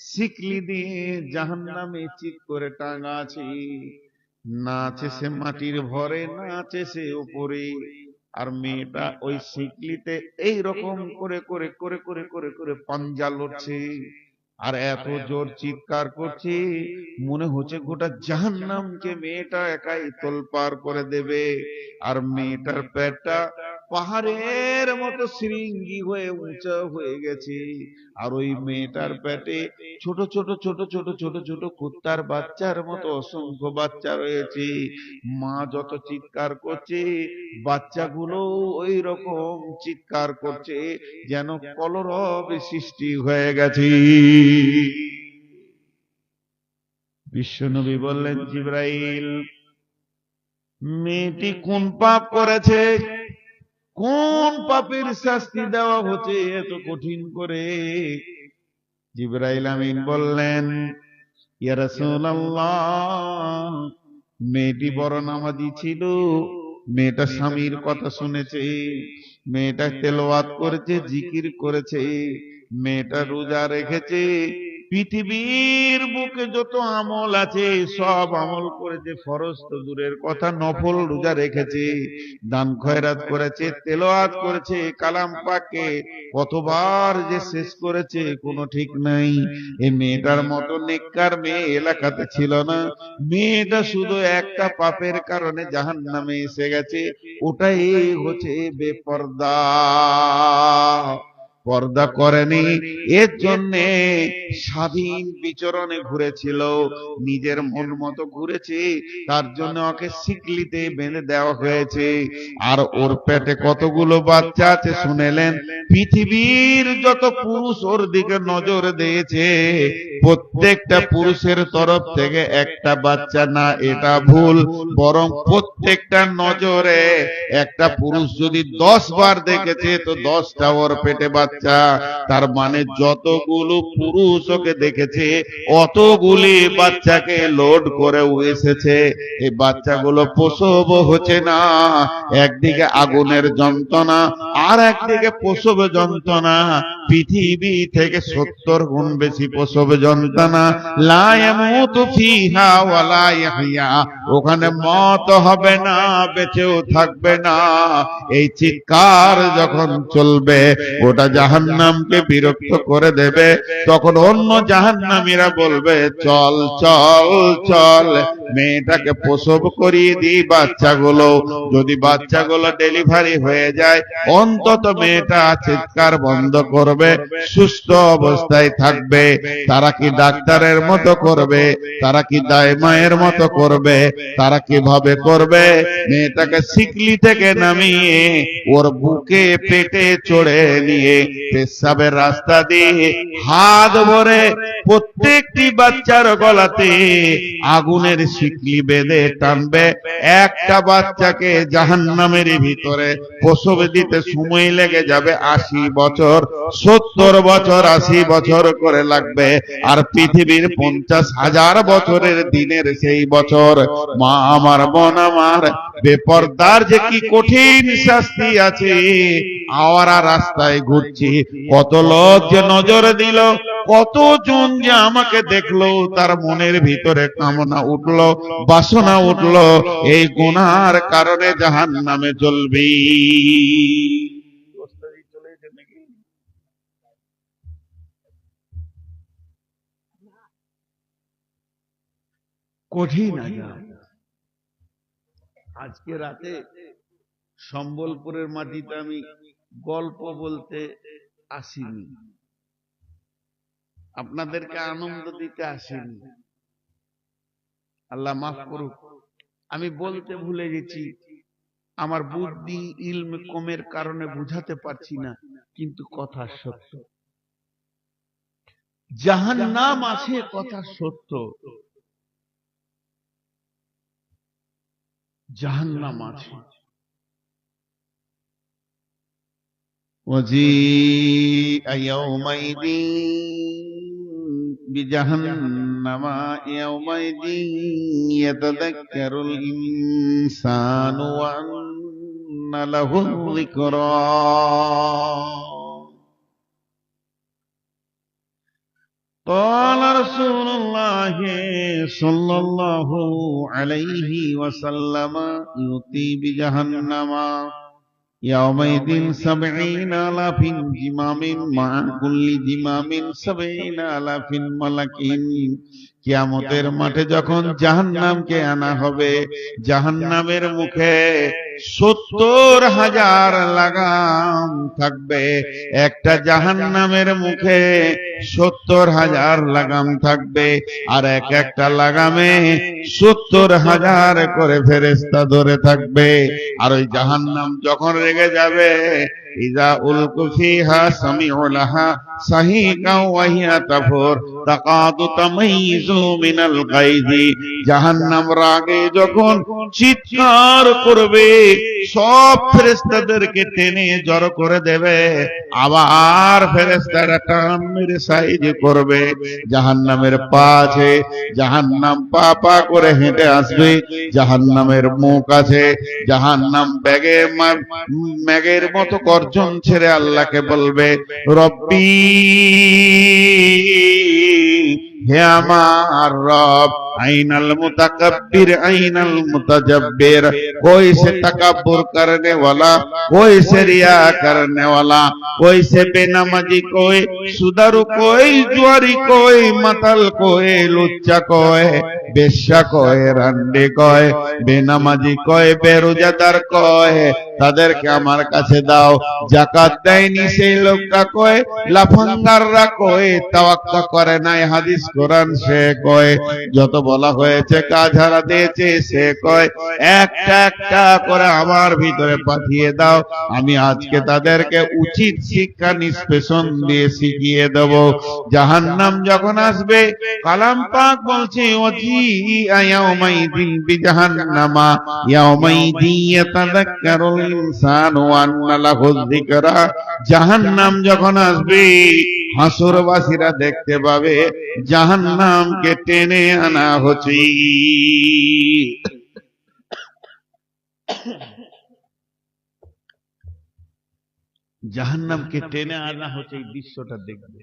শিকলি দিয়ে জাহান্নামে চিৎ করে টাঙা আছে, না আছে সে মাটির ভরে, না আছে সে উপরে। আর মেয়েটা ওই শিকলিতে এইরকম করে করে করে করে করে করে পাঞ্জা লড়ছে, আর এত জোর চিৎকার করছে, মনে হচ্ছে গোটা জাহান্নামকে মেয়েটা একাই তোলপাড় করে দেবে। আর মেয়েটার পেটটা পাহাড়ের মতো শৃঙ্গি হয়ে উঁচা হয়ে গেছে, আর ওই মেয়েটার পেটে ছোট ছোট ছোট ছোট ছোট ছোট কুত্তার বাচ্চার মতো অসংখ্য বাচ্চা রয়েছে। মা যত চিৎকার করছে, বাচ্চাগুলো ওই রকম চিৎকার করছে, যেন কলরব সৃষ্টি হয়ে গেছে। বিশ্বনবী বললেন, জিবরাইল, মেয়েটি কোন পাপ করেছে, কোন পাপের শাস্তি দেওয়া হচ্ছে এত কঠিন করে? জিবরাইল আমিন বললেন, ইয়া রাসূলুল্লাহ, মেয়েটি বড় নামাজি ছিল, মেয়েটা স্বামীর কথা শুনেছে, মেয়েটা তেলাওয়াত করেছে, জিকির করেছে, মেয়েটা রোজা রেখেছে, পৃথিবীর বুকে যত আমল আছে সব আমল করেছে, ফরজ তো দূরের কথা, নফল রোজা রেখেছে, দান খয়রাত করেছে, তেলাওয়াত করেছে, কালাম পাকে কতবার যে শেষ করেছে কোনো ঠিক নাই। এই মেয়েটার মতো নেককার মেয়ে এলাকাতে ছিল না। মেয়েটা শুধু একটা পাপের কারণে জাহান্নামে এসে গেছে, ওটাই হচ্ছে বেপর্দা। পর্দা করেনি, এর জন্যে স্বাধীন বিচরণে ঘুরেছিল, নিজের মন মতো ঘুরেছে, তার জন্য ওকে শিকলিতে বেঁধে দেওয়া হয়েছে। আর ওর পেটে কতগুলো বাচ্চা আছে শুনেলেন? পৃথিবীর যত পুরুষ ওর দিকে নজর দিয়েছে, প্রত্যেকটা পুরুষের তরফ থেকে একটা বাচ্চা না, এটা ভুল, বরং প্রত্যেকটা নজরে একটা পুরুষ যদি 10 বার দেখেছে তো 10টা ওর পেটে বাচ্চা। তার মানে যতগুলো পুরুষ ওকে দেখেছে অতগুলি বাচ্চাকে লোড করে এসেছে। এই বাচ্চাগুলো প্রসব হচ্ছে না, একদিকে আগুনের যন্ত্রণা আর একদিকে প্রসব যন্ত্রণা, পৃথিবী থেকে 70 গুণ বেশি প্রসব যন্ত্রণা। লা ইয়ামুতু ফিহা ওয়া লা ইয়াহইয়া, ওখানে মত হবে না, বেঁচেও থাকবে না। এই চিৎকার যখন চলবে ওটা জাহান্নামকে বিরক্ত করে দেবে। তখন অন্য জাহান্নামীরা বলবে, চল চল চল, মেয়েটাকে প্রসব করিয়ে দিই বাচ্চাগুলো। যদি বাচ্চাগুলো ডেলিভারি হয়ে যায়, অন্তত মেয়েটা চিৎকার বন্ধ করবে, সুস্থ অবস্থায় থাকবে। তারা কি ডাক্তারের মতো করবে? তারা কি দাইমায়ের মতো করবে? তারা কিভাবে করবে? মেয়েটাকে সিকলি থেকে নামিয়ে ওর বুকে পেটে চড়ে নিয়ে পেশাবের রাস্তা দিয়ে হাত ভরে প্রত্যেকটি বাচ্চার গলাতে আগুনের শিকলি বেঁধে টানবে। একটা বাচ্চাকে জাহান্নামের ভিতরে প্রসব দিতে সময় লেগে যাবে 80 বছর, 70 বছর, 80 বছর করে লাগবে। আর পৃথিবীর 50,000 বছরের দিনের সেই বছর। মা আমার, বোন আমার, বেপরদার যে কি কঠিন শাস্তি আছে। আওয়ারা রাস্তায় ঘুরছি, কত লোক যে নজর দিল, কতজন যে আমাকে দেখলো, তার মনের ভিতরে কামনা উঠলো, বাসনা উঠলো, এই গুনার কারণে জাহান্নামে চলবি। কঠিন আযাব। আজকে রাতে সম্বলপুরের মাটিতে আমি গল্প বলতে আসিনি, আপনাদেরকে আনন্দ দিতে আসিনি, আল্লাহ মাফ করুক। আমি বলতে ভুলে গেছি, আমার বুদ্ধি ইলম কমের কারণে বুঝাতে পারছি না, কিন্তু কথা সত্য। জাহান্নাম আছে, কথা সত্য। জাহান্নাম আছে। وجيء يومئذ بجهنم يومئذ يتذكر الإنسان وأنى له الذكرى قال رسول الله صلى الله عليه وسلم يؤتي بجهنم يومئذ 70,000 زمام مع كل زمام 70,000 ملك। কিয়ামতের মাঠে যখন জাহান্নামকে আনা হবে, জাহান্নামের মুখে 70,000 লাগাম থাকবে। একটা জাহান্নামের মুখে 70,000 লাগাম থাকবে, আর এক একটা লাগামে 70,000 করে ফেরেশতা ধরে থাকবে। আর ওই জাহান্নাম যখন রেগে যাবে, ইযা উলকু ফিহা সামিউ লাহা সাহিকা ওয়া হিয়া তাফুর তাকাদু তামাইযু মিনাল গায়জি। জাহান্নাম রাগে যখন চিৎকার করবে, সব ফেরেশতাদেরকে টেনে জড়ো করে দেবে, আবার ফেরেশতারা টান মেরে সাইজ করবে। জাহান্নামের পা আছে, জাহান্নাম পা পা করে হেঁটে আসবে। জাহান্নামের মুখ আছে, জাহান্নাম ম্যাগের মতো গর্জন ছেড়ে আল্লাহকে বলবে, রব্বি, হে আমার রব, আইনাল মুতাকাব্বির আইনাল মুতাজাব্বির, कोई से तकब्बुर करने वाला, कोई से रिया करने वाला, कोई से बेनमाजी, कोई सुदारू, कोई जुआरी, कोई मतल, कोई लुच्चा, कोई বেশ্যা কয়, রান্ডে কয়, বেনামাজি কয়, বেরোজাদার কয়, তাদেরকে আমার কাছে দাও। যাকাত দেয়নি সেই লোকটা কয়, লাফাঙ্গাররা কয়, তাওয়াক্কা করে নাই হাদিস কোরআন সে কয়, যত বলা হয়েছে কাজ হারা দিয়েছে সে কয়, একটা একটা করে আমার ভিতরে পাঠিয়ে দাও। আমি আজকে তাদেরকে উচিত শিক্ষা নিষ্পেষণ দিয়ে শিখিয়ে দেব। জাহান্নাম যখন আসবে, কালাম পাক বলছে, ওজি ইয়াউমাইদিন বিজাহান্নামা ইয়াউমাইদিন ইয়াতাযাক্কারুল ইনসানু ওয়া আন্না লাহুয যিকরা। জাহান্নাম যখন আসবে, হাসরবাসীরা দেখতে পাবে জাহান্নামকে টেনে আনা হচ্ছে। জাহান্নামকে টেনে আনা হচ্ছে, এই দৃশ্যটা দেখবে।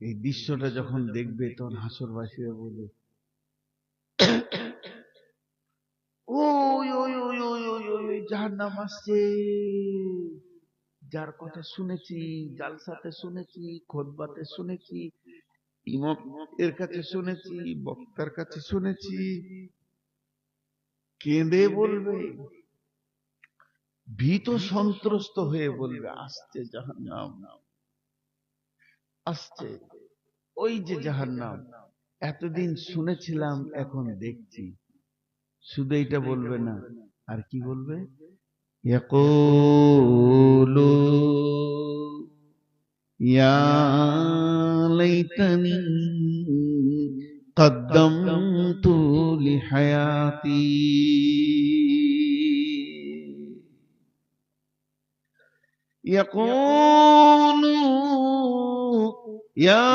এই দৃশ্যটা যখন দেখবে তখন হাসরবাসীরা বলবে, ওই ওই ওই ওই ওই ওই ওই জাহান্নাম আসছে, যার কথা শুনেছি, জালসাতে শুনেছি, খুতবাতে শুনেছি, ইমাম এর কাছে শুনেছি, বক্তার কাছে শুনেছি। কেঁদে বলবে, ভীত সন্ত্রস্ত হয়ে বলবে, আসছে জাহান্নাম, আসছে, ওই যে জাহান্নাম, এতদিন শুনেছিলাম এখন দেখছি। শুধু এইটা বলবে না, আর কি বলবে, ইয়াকুলু ইয়া লাইতানি কদ্দামতু লিহায়াতি। ইয়াকুলু ইয়া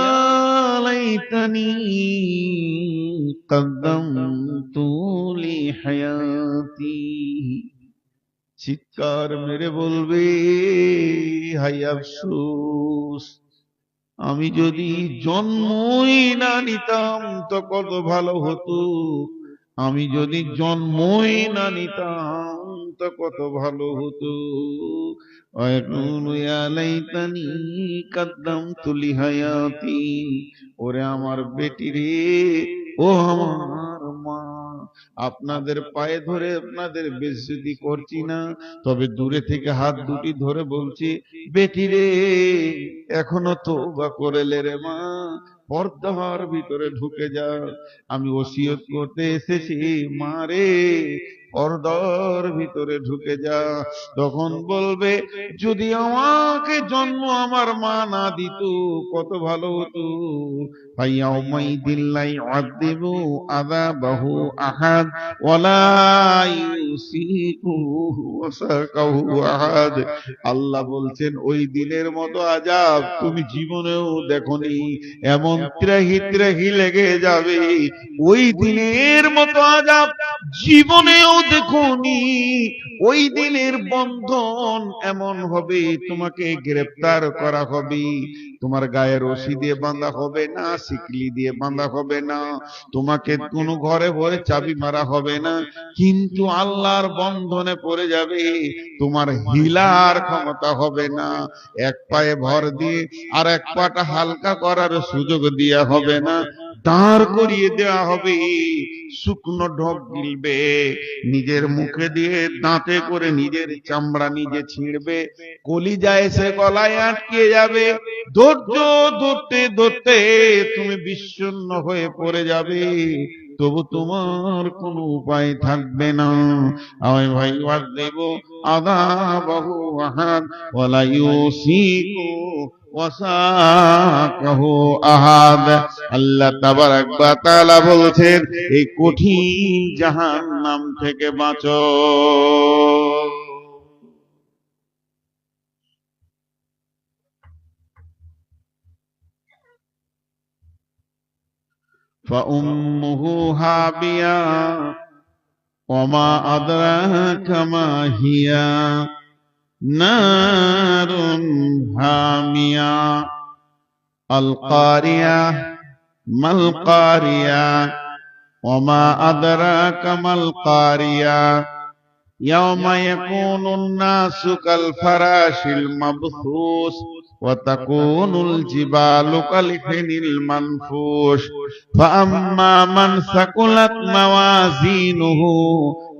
লাইতানি কদ্দামতু লিহায়াতি। চিৎকার মেরে বলবে, হায় আফসোস, আমি যদি জন্মই না নিতাম তো কত ভালো হতো, আমি যদি জন্মই না নিতাম তো কত ভালো হতো। ওরে আমার বেটি রে, ও আমার মা, আপনাদের পায়ে ধরে আপনাদের বেইজ্জতি করছি না, তবে দূরে থেকে হাত দুটি ধরে বলছি, বেটি রে এখনো তওবা করেলে রে মা, পর্দার ভিতরে ঢুকে যা। আমি ওসিয়ত করতে এসেছি, মা রে পর্দার ভিতরে ঢুকে যা। তখন বলবে, যদি আমাকে জন্ম আমার মা না দিত কত ভালো হতো। ফায়াউমাইদিন লা ইউআযিবু আযাবাহু আহাদ ওয়ালা ইউসিকু ওয়াসাকাহু আহাদ। আল্লাহ বলছেন, ওই দিনের মতো আযাব তুমি জীবনেও দেখোনি, এমন ত্রাহি ত্রাহি লেগে যাবে, ওই দিনের মতো আযাব জীবনেও দেখোনি। ওই দিনের বন্ধন এমন হবে, তোমাকে গ্রেফতার করা হবে, তোমার গায়ে রশি দিয়ে বাঁধা হবে না, শিকলি দিয়ে বাঁধা হবে না, তোমাকে কোনো ঘরে ভরে চাবি মারা হবে না, কিন্তু আল্লাহর বন্ধনে পড়ে যাবে, তোমার হিলার ক্ষমতা হবে না, এক পায়ে ভর দিয়ে আর এক পাটা হালকা করার সুযোগ দেওয়া হবে না, দাঁড় করিয়ে দেওয়া হবে, শুকনো ঢোক গিলবে, নিজের মুখে দিয়ে দাঁতে করে নিজের চামড়া নিজে ছিঁড়বে, কলিজা এসে গলায় আটকে যাবে, ধৈর্য ধরতে ধরতে তুমি বিষণ্ণ হয়ে পড়ে যাবে, তবু তোমার কোনো উপায় থাকবে না। আমি ভাই দেব আযাবাহু আহাদ ওয়ালা ইউসিকু ওয়াসাকাহু আহাদ। আল্লাহ তাবারাক ওয়া তাআলা বলছেন, এই কঠিন জাহান্নাম থেকে বাঁচো। ফাউম্মুহু হাবিয়া ওয়ামা আদরাকা মা হিয়া নারুন হামিয়া। আল কারিয়া মাল কারিয়া ওয়ামা আদরাকা মাল কারিয়া। ইয়াওমা ইয়াকুনুন নাসু কাল ফারাশিল মাবথুস ওয়া তাকুনুল জিবালু কাল হিনিল মানফুশ। ফাআম্মা মান সাকুলাত মাওয়াজিনুহু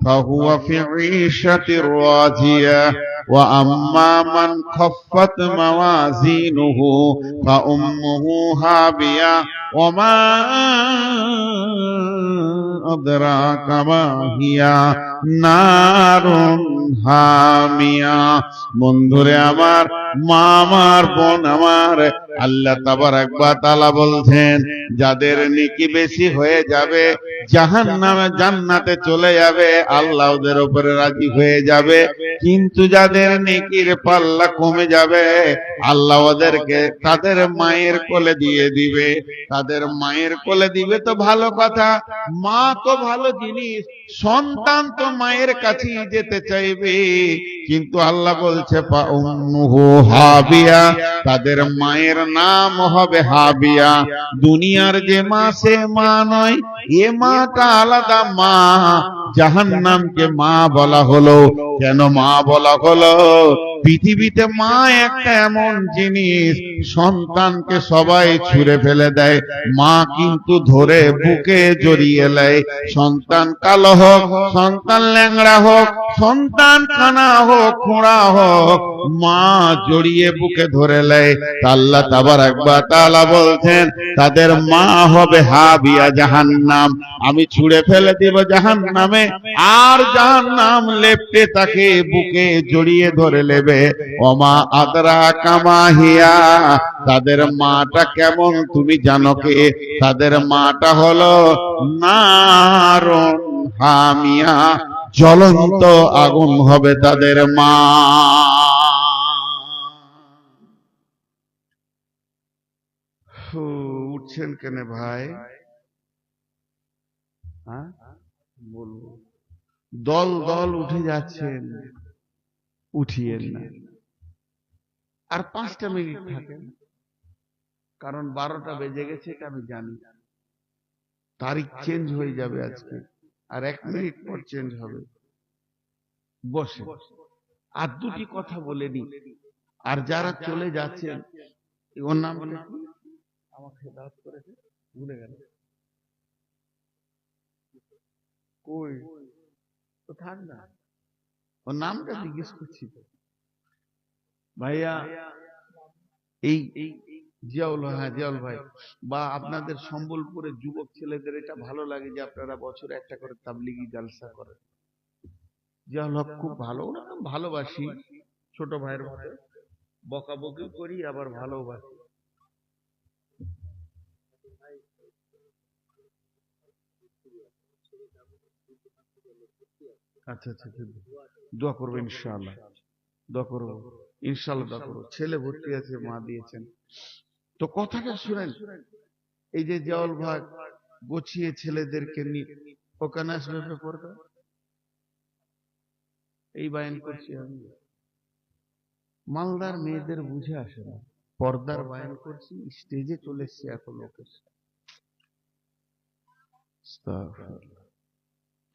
ফাহুয়া ফি 'ঈশাতির রাজিয়াহ ওয়া আম্মা মান খাফফাত মাওয়াজিনুহু ফাউম্মুহু হাবিয়া ওয়া মা আদরাকা মা হিয়া নারুন হামিয়া। বন্ধুরে আমার, মা আমার, বোন আমার, আল্লাহ তাবারাক ওয়া তাআলা বলছেন, যাদের নেকি বেশি হয়ে যাবে জাহান্নামে জান্নাতে চলে যাবে, আল্লাহ ওদের উপরে রাজি হয়ে যাবে, কিন্তু যাদের নেকির পাল্লা কমে যাবে আল্লাহ ওদেরকে তাদের মায়ের কোলে দিয়ে দিবে। তাদের মায়ের কোলে দিবে তো ভালো কথা, মা তো ভালো জিনিস, সন্তান তো মায়ের কাছেই যেতে চাইবে, কিন্তু আল্লাহ বলছে ফা উম্মুহু হাবিয়া, তাদের মায়ের নাম হবে হাবিয়া। দুনিয়ার যে মা সে মা নয়, এ মাটা আলাদা মা। জাহান্নামকে মা বলা হলো কেন? মা বলা হলো পৃথিবীতে মা একটা এমন জিনিস, সন্তানকে সবাই ছুঁড়ে ফেলে দেয়, মা কিন্তু ধরে বুকে জড়িয়ে নেয়। সন্তান কালো হোক, সন্তান ল্যাংড়া হোক, সন্তান কানা হোক, খোঁড়া হোক, মা জড়িয়ে বুকে ধরে নেয়। আল্লাহ তাবারাক ওয়া তাআলা বলছেন তাদের মা হবে হাবিয়া, জাহান্নাম। আমি ছুঁড়ে ফেলে দিব জাহান্নামে, আর জাহান্নাম লেপ্টে তাকে বুকে জড়িয়ে ধরে নেবে। ওমা আদরাকা মা হিয়া, তাদের মাটা কেমন তুমি জানো কে? তাদের মাটা হলো নারুন হামিয়া, জ্বলন্ত আগুন হবে তাদের মা। উঠছেন কেন ভাই? হ্যাঁ বলবো, দল দল উঠে যাচ্ছেন, উঠিয়েন না। আর 5টা মিনিট থাকেন, কারণ 12টা বেজে গেছে, এটা আমি জানি। তারিখ চেঞ্জ হয়ে যাবে আজকে, আর 1 মিনিট পর চেঞ্জ হবে। বসে আর 2টি কথা বলে নি। আর যারা চলে যাচ্ছেন, ওর নাম আমাকে দাওয়াত করেছে, ভুলে গেল কই, তো থাক না, ওর নামটা জিজ্ঞেস করছি তো ভাইয়া। এই জিয়াউল, হ্যাঁ জিয়াউল ভাই, বা আপনাদের সম্বলপুরের যুবক ছেলেদের এটা ভালো লাগে যে আপনারা বছরে একটা করে তাবলিগি জালসা করেন। জিয়াউল হক খুব ভালো, ওরা ভালোবাসি, ছোট ভাইয়ের মতো বকাবকি করি, আবার ভালোবাসি। আচ্ছা আচ্ছা, দোয়া করবো ইনশাআল্লাহ, দোয়া করবো ইনশাআল্লাহ, দোয়া করবো। ছেলে ভর্তি আছে, মা দিয়েছেন। তো কথাটা শুনেন, এই যে জিয়াউল ভাই গোছিয়ে ছেলেদেরকে নিয়ে ওখানে আসবে পড়বে, এই বায়ান করছি আমি। মালদার মেয়েদের বুঝে আসে না, পর্দার বায়ান করছি, স্টেজে চলে এসছে এত লোকের।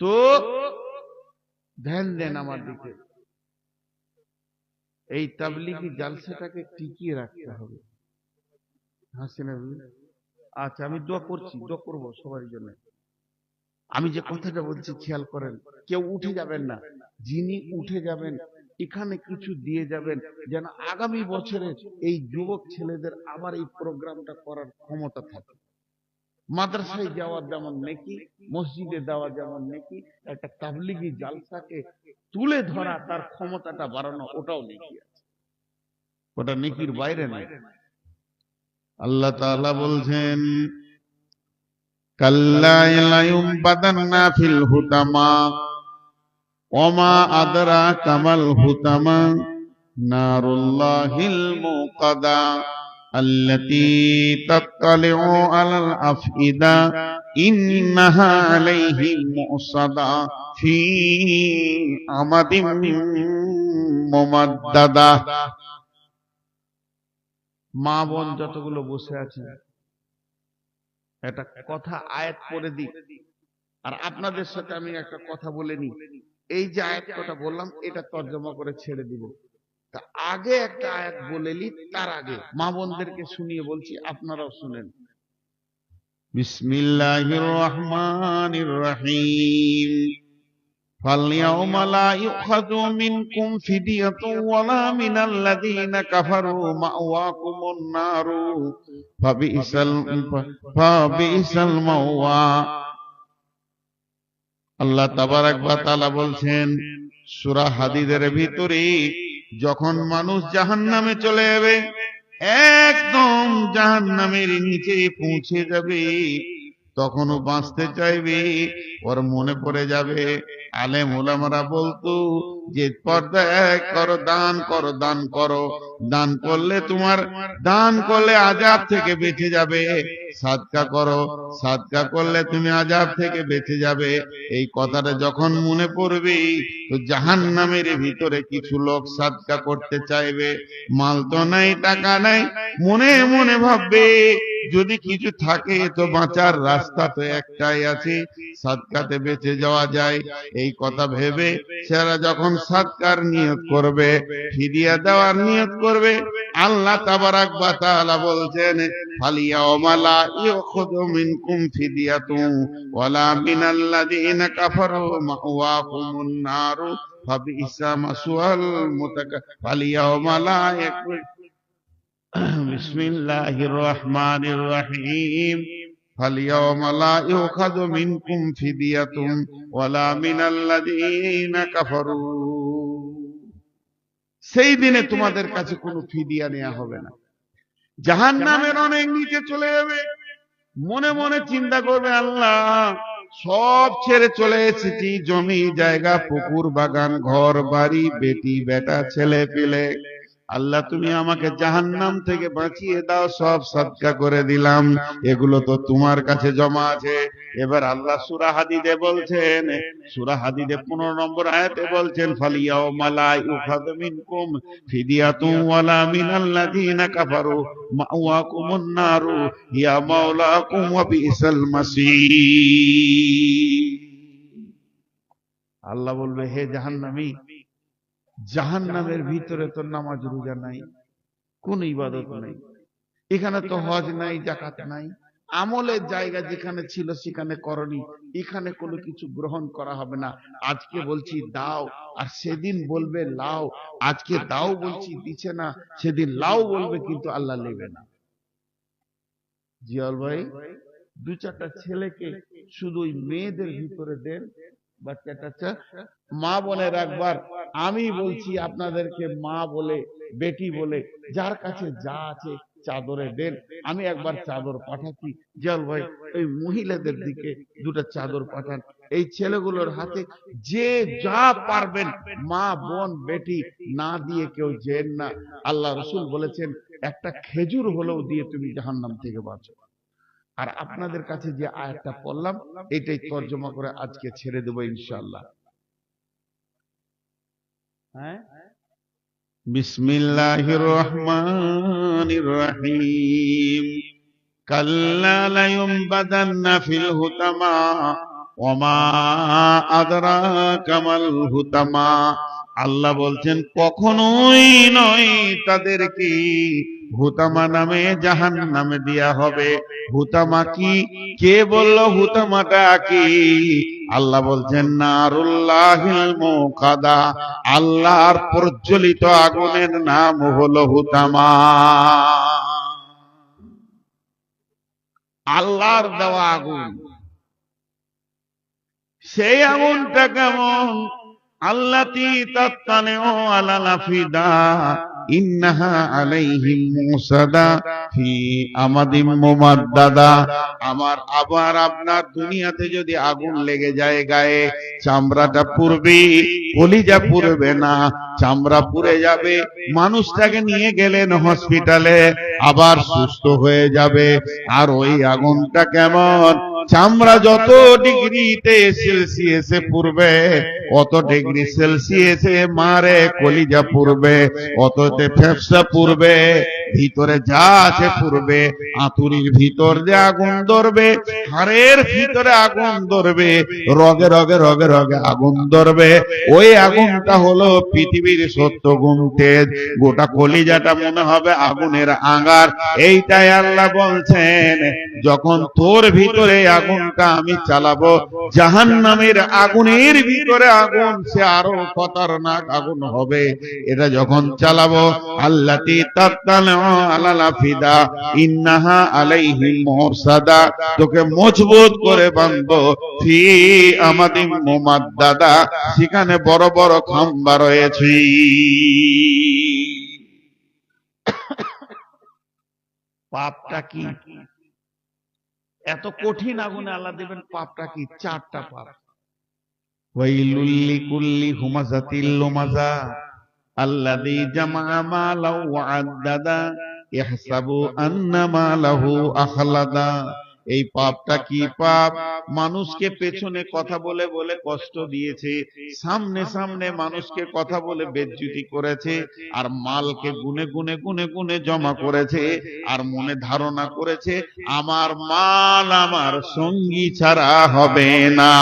তো ধ্যান দেন আমার দিকে, এই তাবলিগি জালসাটাকে টিকিয়ে রাখতে হবে। হাসিনা, আচ্ছা আমি দোয়া করছি, দোয়া করবো সবার জন্য। আমি যে কথাটা বলছি খেয়াল করেন, কেউ উঠে যাবেন না। যিনি উঠে যাবেন এখানে কিছু দিয়ে যাবেন, যেন আগামী বছরে এই যুবক ছেলেদের আবার এই প্রোগ্রামটা করার ক্ষমতা থাকে। মাদ্রাসায় যাওয়ার যেমন নেকি, মসজিদে দেওয়া যেমন নেকি, একটা তাবলিগি জালসাকে তুলে ধরা, তার ক্ষমতাটা বাড়ানো, ওটাও নেকি আছে, ওটা নেকির বাইরে নয়। আল্লাহ তাআলা বলছেন কাল্লা লায়ুমবাদান্না ফিল হুতামা ওমা আদরাকা মাল হুতামা নারুল্লাহিল মুকাদা আল্লাতী তাত্তালিউ আলাল আফইদা ইন্নাহা আলাইহিম মুসাদা ফি আমাদিম মুমাদ্দাদা। মা বোন যতগুলো বসে আছে, একটা কথা আয়াত পড়ে দিই, আর আপনাদের সাথে আমি একটা কথা বলে নি। এই যে আয়াত কটা বললাম, এটা তর্জমা করে ছেড়ে দিব। তা আগে একটা আয়াত বলে নি, তার আগে মা বোনদেরকে শুনিয়ে বলছি, আপনারাও শুনেন। বিসমিল্লাহির রহমানির রহিম। فاليوم لا يؤخذ منكم فدية ولا من الذين كفروا مأواكم النار فبئس المأوى। আল্লাহ তাবারাক ওয়া তাআলা বলছেন সূরা হাদীদের ভিতরে, যখন মানুষ জাহান্নামে চলে যাবে, একদম জাহান্নামের নিচে পৌঁছে যাবে, তখনও বাঁচতে চাইবে, ওর মনে পড়ে যাবে আলেম ওলামারা বলতো যে পর্দা করো, দান করো, দান করো, দান করলে তোমার, দান করলে আযাব থেকে বেঁচে যাবে। সাদকা করো, সাদকা করলে তুমি আযাব থেকে বেঁচে যাবে। এই কথাটা যখন মনে পড়বে তো জাহান্নামের ভিতরে কিছু লোক সাদকা করতে চাইবে, মাল তো নাই, টাকা নাই, মনে মনে ভাববে যদি কিছু থাকে তো বাঁচার রাস্তা তো একটাই আছে, সাদকাতে বেঁচে যাওয়া যায়। এই কথা ভেবে সেরা যখন সাদকার নিয়ত করবে, ফিদিয়া দেওয়ার নিয়ত করবে, আল্লাহ তাবারাক ওয়া তাআলা বলছেন ফালিয়াউমা লা ইউখাযু মিনকুম ফিদিয়াতুন ওয়ালা মিনাল্লাযীনা কাফারু মাওয়াকুমুন নারু ফাবিইসা মাসওয়াল ফালিয়াউমা লা বিসমিল্লাহির রহমানির রহিম ফালিয়াউমা লা ইউখাযু মিনকুম ফিদিয়াতুন ওয়ালা মিনাল্লাযীনা কাফারু। সেই দিনে তোমাদের কাছে কোনো ফিদিয়া নেওয়া হবে না। জাহান্নামের অনেক নিচে চলে যাবে, মনে মনে চিন্তা করবে আল্লাহ সব ছেড়ে চলে এসেছি, জমি জায়গা, পুকুর বাগান, ঘর বাড়ি, বেটি বেটা, ছেলে পেলে, আল্লাহ তুমি আমাকে জাহান্নাম থেকে বাঁচিয়ে দাও, সব সাদকা করে দিলাম, এগুলো তো তোমার কাছে জমা আছে। এবার আল্লাহ সূরা হাদীদে বলছেন, সূরা হাদীদে 15 নম্বর আয়াতে বলছেন ফালিয়াউমা লা ইউখাযু মিনকুম ফিদিয়াতুন ওয়ালা মিনাল্লাযীনা কাফারু মাওয়াকুমুন নারু ইয়া মাওলাকুম ওয়া বিসাল মাসীর। আল্লাহ বলবে হে জাহান্নামী, জাহান্নামের ভিতরে তো নামাজ রোজা নাই, কোন ইবাদত নাই, এখানে তো হজ নাই, যাকাত নাই, আমলের জায়গা যেখানে ছিল সেখানে করনি, এখানে কোনো কিছু গ্রহণ করা হবে না। আজকে বলছি দাও আর সেদিন বলবে লাও, আজকে দাও বলছি দিচ্ছে না, সেদিন লাও বলবে কিন্তু আল্লাহ নেবে না। জিয়াউল ভাই, দু চারটা ছেলেকে শুধু ওই মেয়েদের ভিতরে দেন, বাচ্চাটা মা বলে রাখবার, আমি বলছি আপনাদেরকে মা বলে, বেটি বলে, যার কাছে যা আছে চাদরে দেন। আমি একবার চাদর পাঠাচ্ছি, জিয়াউল ভাই ওই মহিলাদের দিকে দুটো চাদর পাঠান, এই ছেলেগুলোর হাতে যে যা পারবেন, মা বোন বেটি না দিয়ে কেউ যেন না। আল্লাহ রাসূল বলেছেন একটা খেজুর হলেও দিয়ে তুমি জাহান্নাম থেকে বাঁচো। আর আপনাদের কাছে যে আয়াতটা পড়লাম এটাই তর্জমা করে আজকে ছেড়ে দেবো ইনশাআল্লাহ। হ্যাঁ, বিসমিল্লাহির রহমানির রহিম কাল্লা লায়ুমবাদান্না ফিল হুতামা ওয়া মা আদরাকা মাল হুতামা। আল্লাহ বলছেন কখনোই নয় তাদেরকে হুতামা নামে জাহান্নামে দেয়া হবে। হুতামা কি? কে বলল হুতামাটা কি? আল্লাহ বলছেন নারুল্লাহিল মুকাদা, আল্লাহর প্রজ্বলিত আগুনের নাম হলো হুতামা। আল্লাহর দেওয়া আগুন, সেই আগুনটা কেমন? আল্লাতী তাত্তালিউ আলাল আফিদা ইন্নাহা আলাইহিম মুসাদা ফি আমাদিম মুমাদ্দাদা। আমার আবার আপনার দুনিয়াতে যদি আগুন লেগে যায় গায়ে, চামড়াটা পুড়বে, কলিজা পুড়বে না, চামড়া পুড়ে যাবে। মানুষটাকে নিয়ে গেলেন হসপিটালে, আবার সুস্থ হয়ে যাবে। আর ওই আগুনটা কেমন? চামড়া যত ডিগ্রিতে সেলসিয়াসে পুড়বে, অত ডিগ্রি সেলসিয়াসে মারে কলিজা পুড়বে, অততে ফেফসা পুড়বে, ভিতরে যা আছে পুড়বে। আঁতুরির ভিতর দিয়ে আগুন ধরবে, হাড়ের ভিতরে আগুন ধরবে, রগে রগে রগে রগে আগুন ধরবে। ওই আগুনটা হলো পৃথিবীর 70 গুণ তেজ। গোটা কলিজাটা মনে হবে আগুনের আঙ্গার। এইটাই আল্লাহ বলছেন যখন তোর ভিতরে আগুনটা আমি চালাবো, জাহান্নামের আগুনের ভিতরে আগুন, সে আরো খতরনাক আগুন হবে। এটা যখন চালাবো, আল্লাতী তাত্তালিউ আলাল আফিদা ইন্নাহা আলাইহিম মুসাদা, তোকে মজবুত করে বাঁধবো, ফি আমাদিম মুমাদ্দাদা, সেখানে বড় বড় খাম্বা রয়েছে। পাপটা কি? এত কঠিন আগুনে আল্লাহ দেবেন, পাপটা কি? 4টা পাপ। ওয়াইলুল লিকুল্লি হুমাযাতিল লুমাযা আল্লাযী জামা মালাও ওয়া আদ্দাদা ইহসাবু আন্নামা লাহু আখলাদা। এই পাপটা কি পাপ? মানুষকে পেছনে কথা বলে বলে কষ্ট দিয়েছে, সামনে সামনে মানুষকে কথা বলে বেজ্জতি করেছে, আর মালকে গুনে গুনে গুনে গুনে জমা করেছে, আর মনে ধারণা করেছে আমার মাল আমার সঙ্গী ছাড়া হবে না।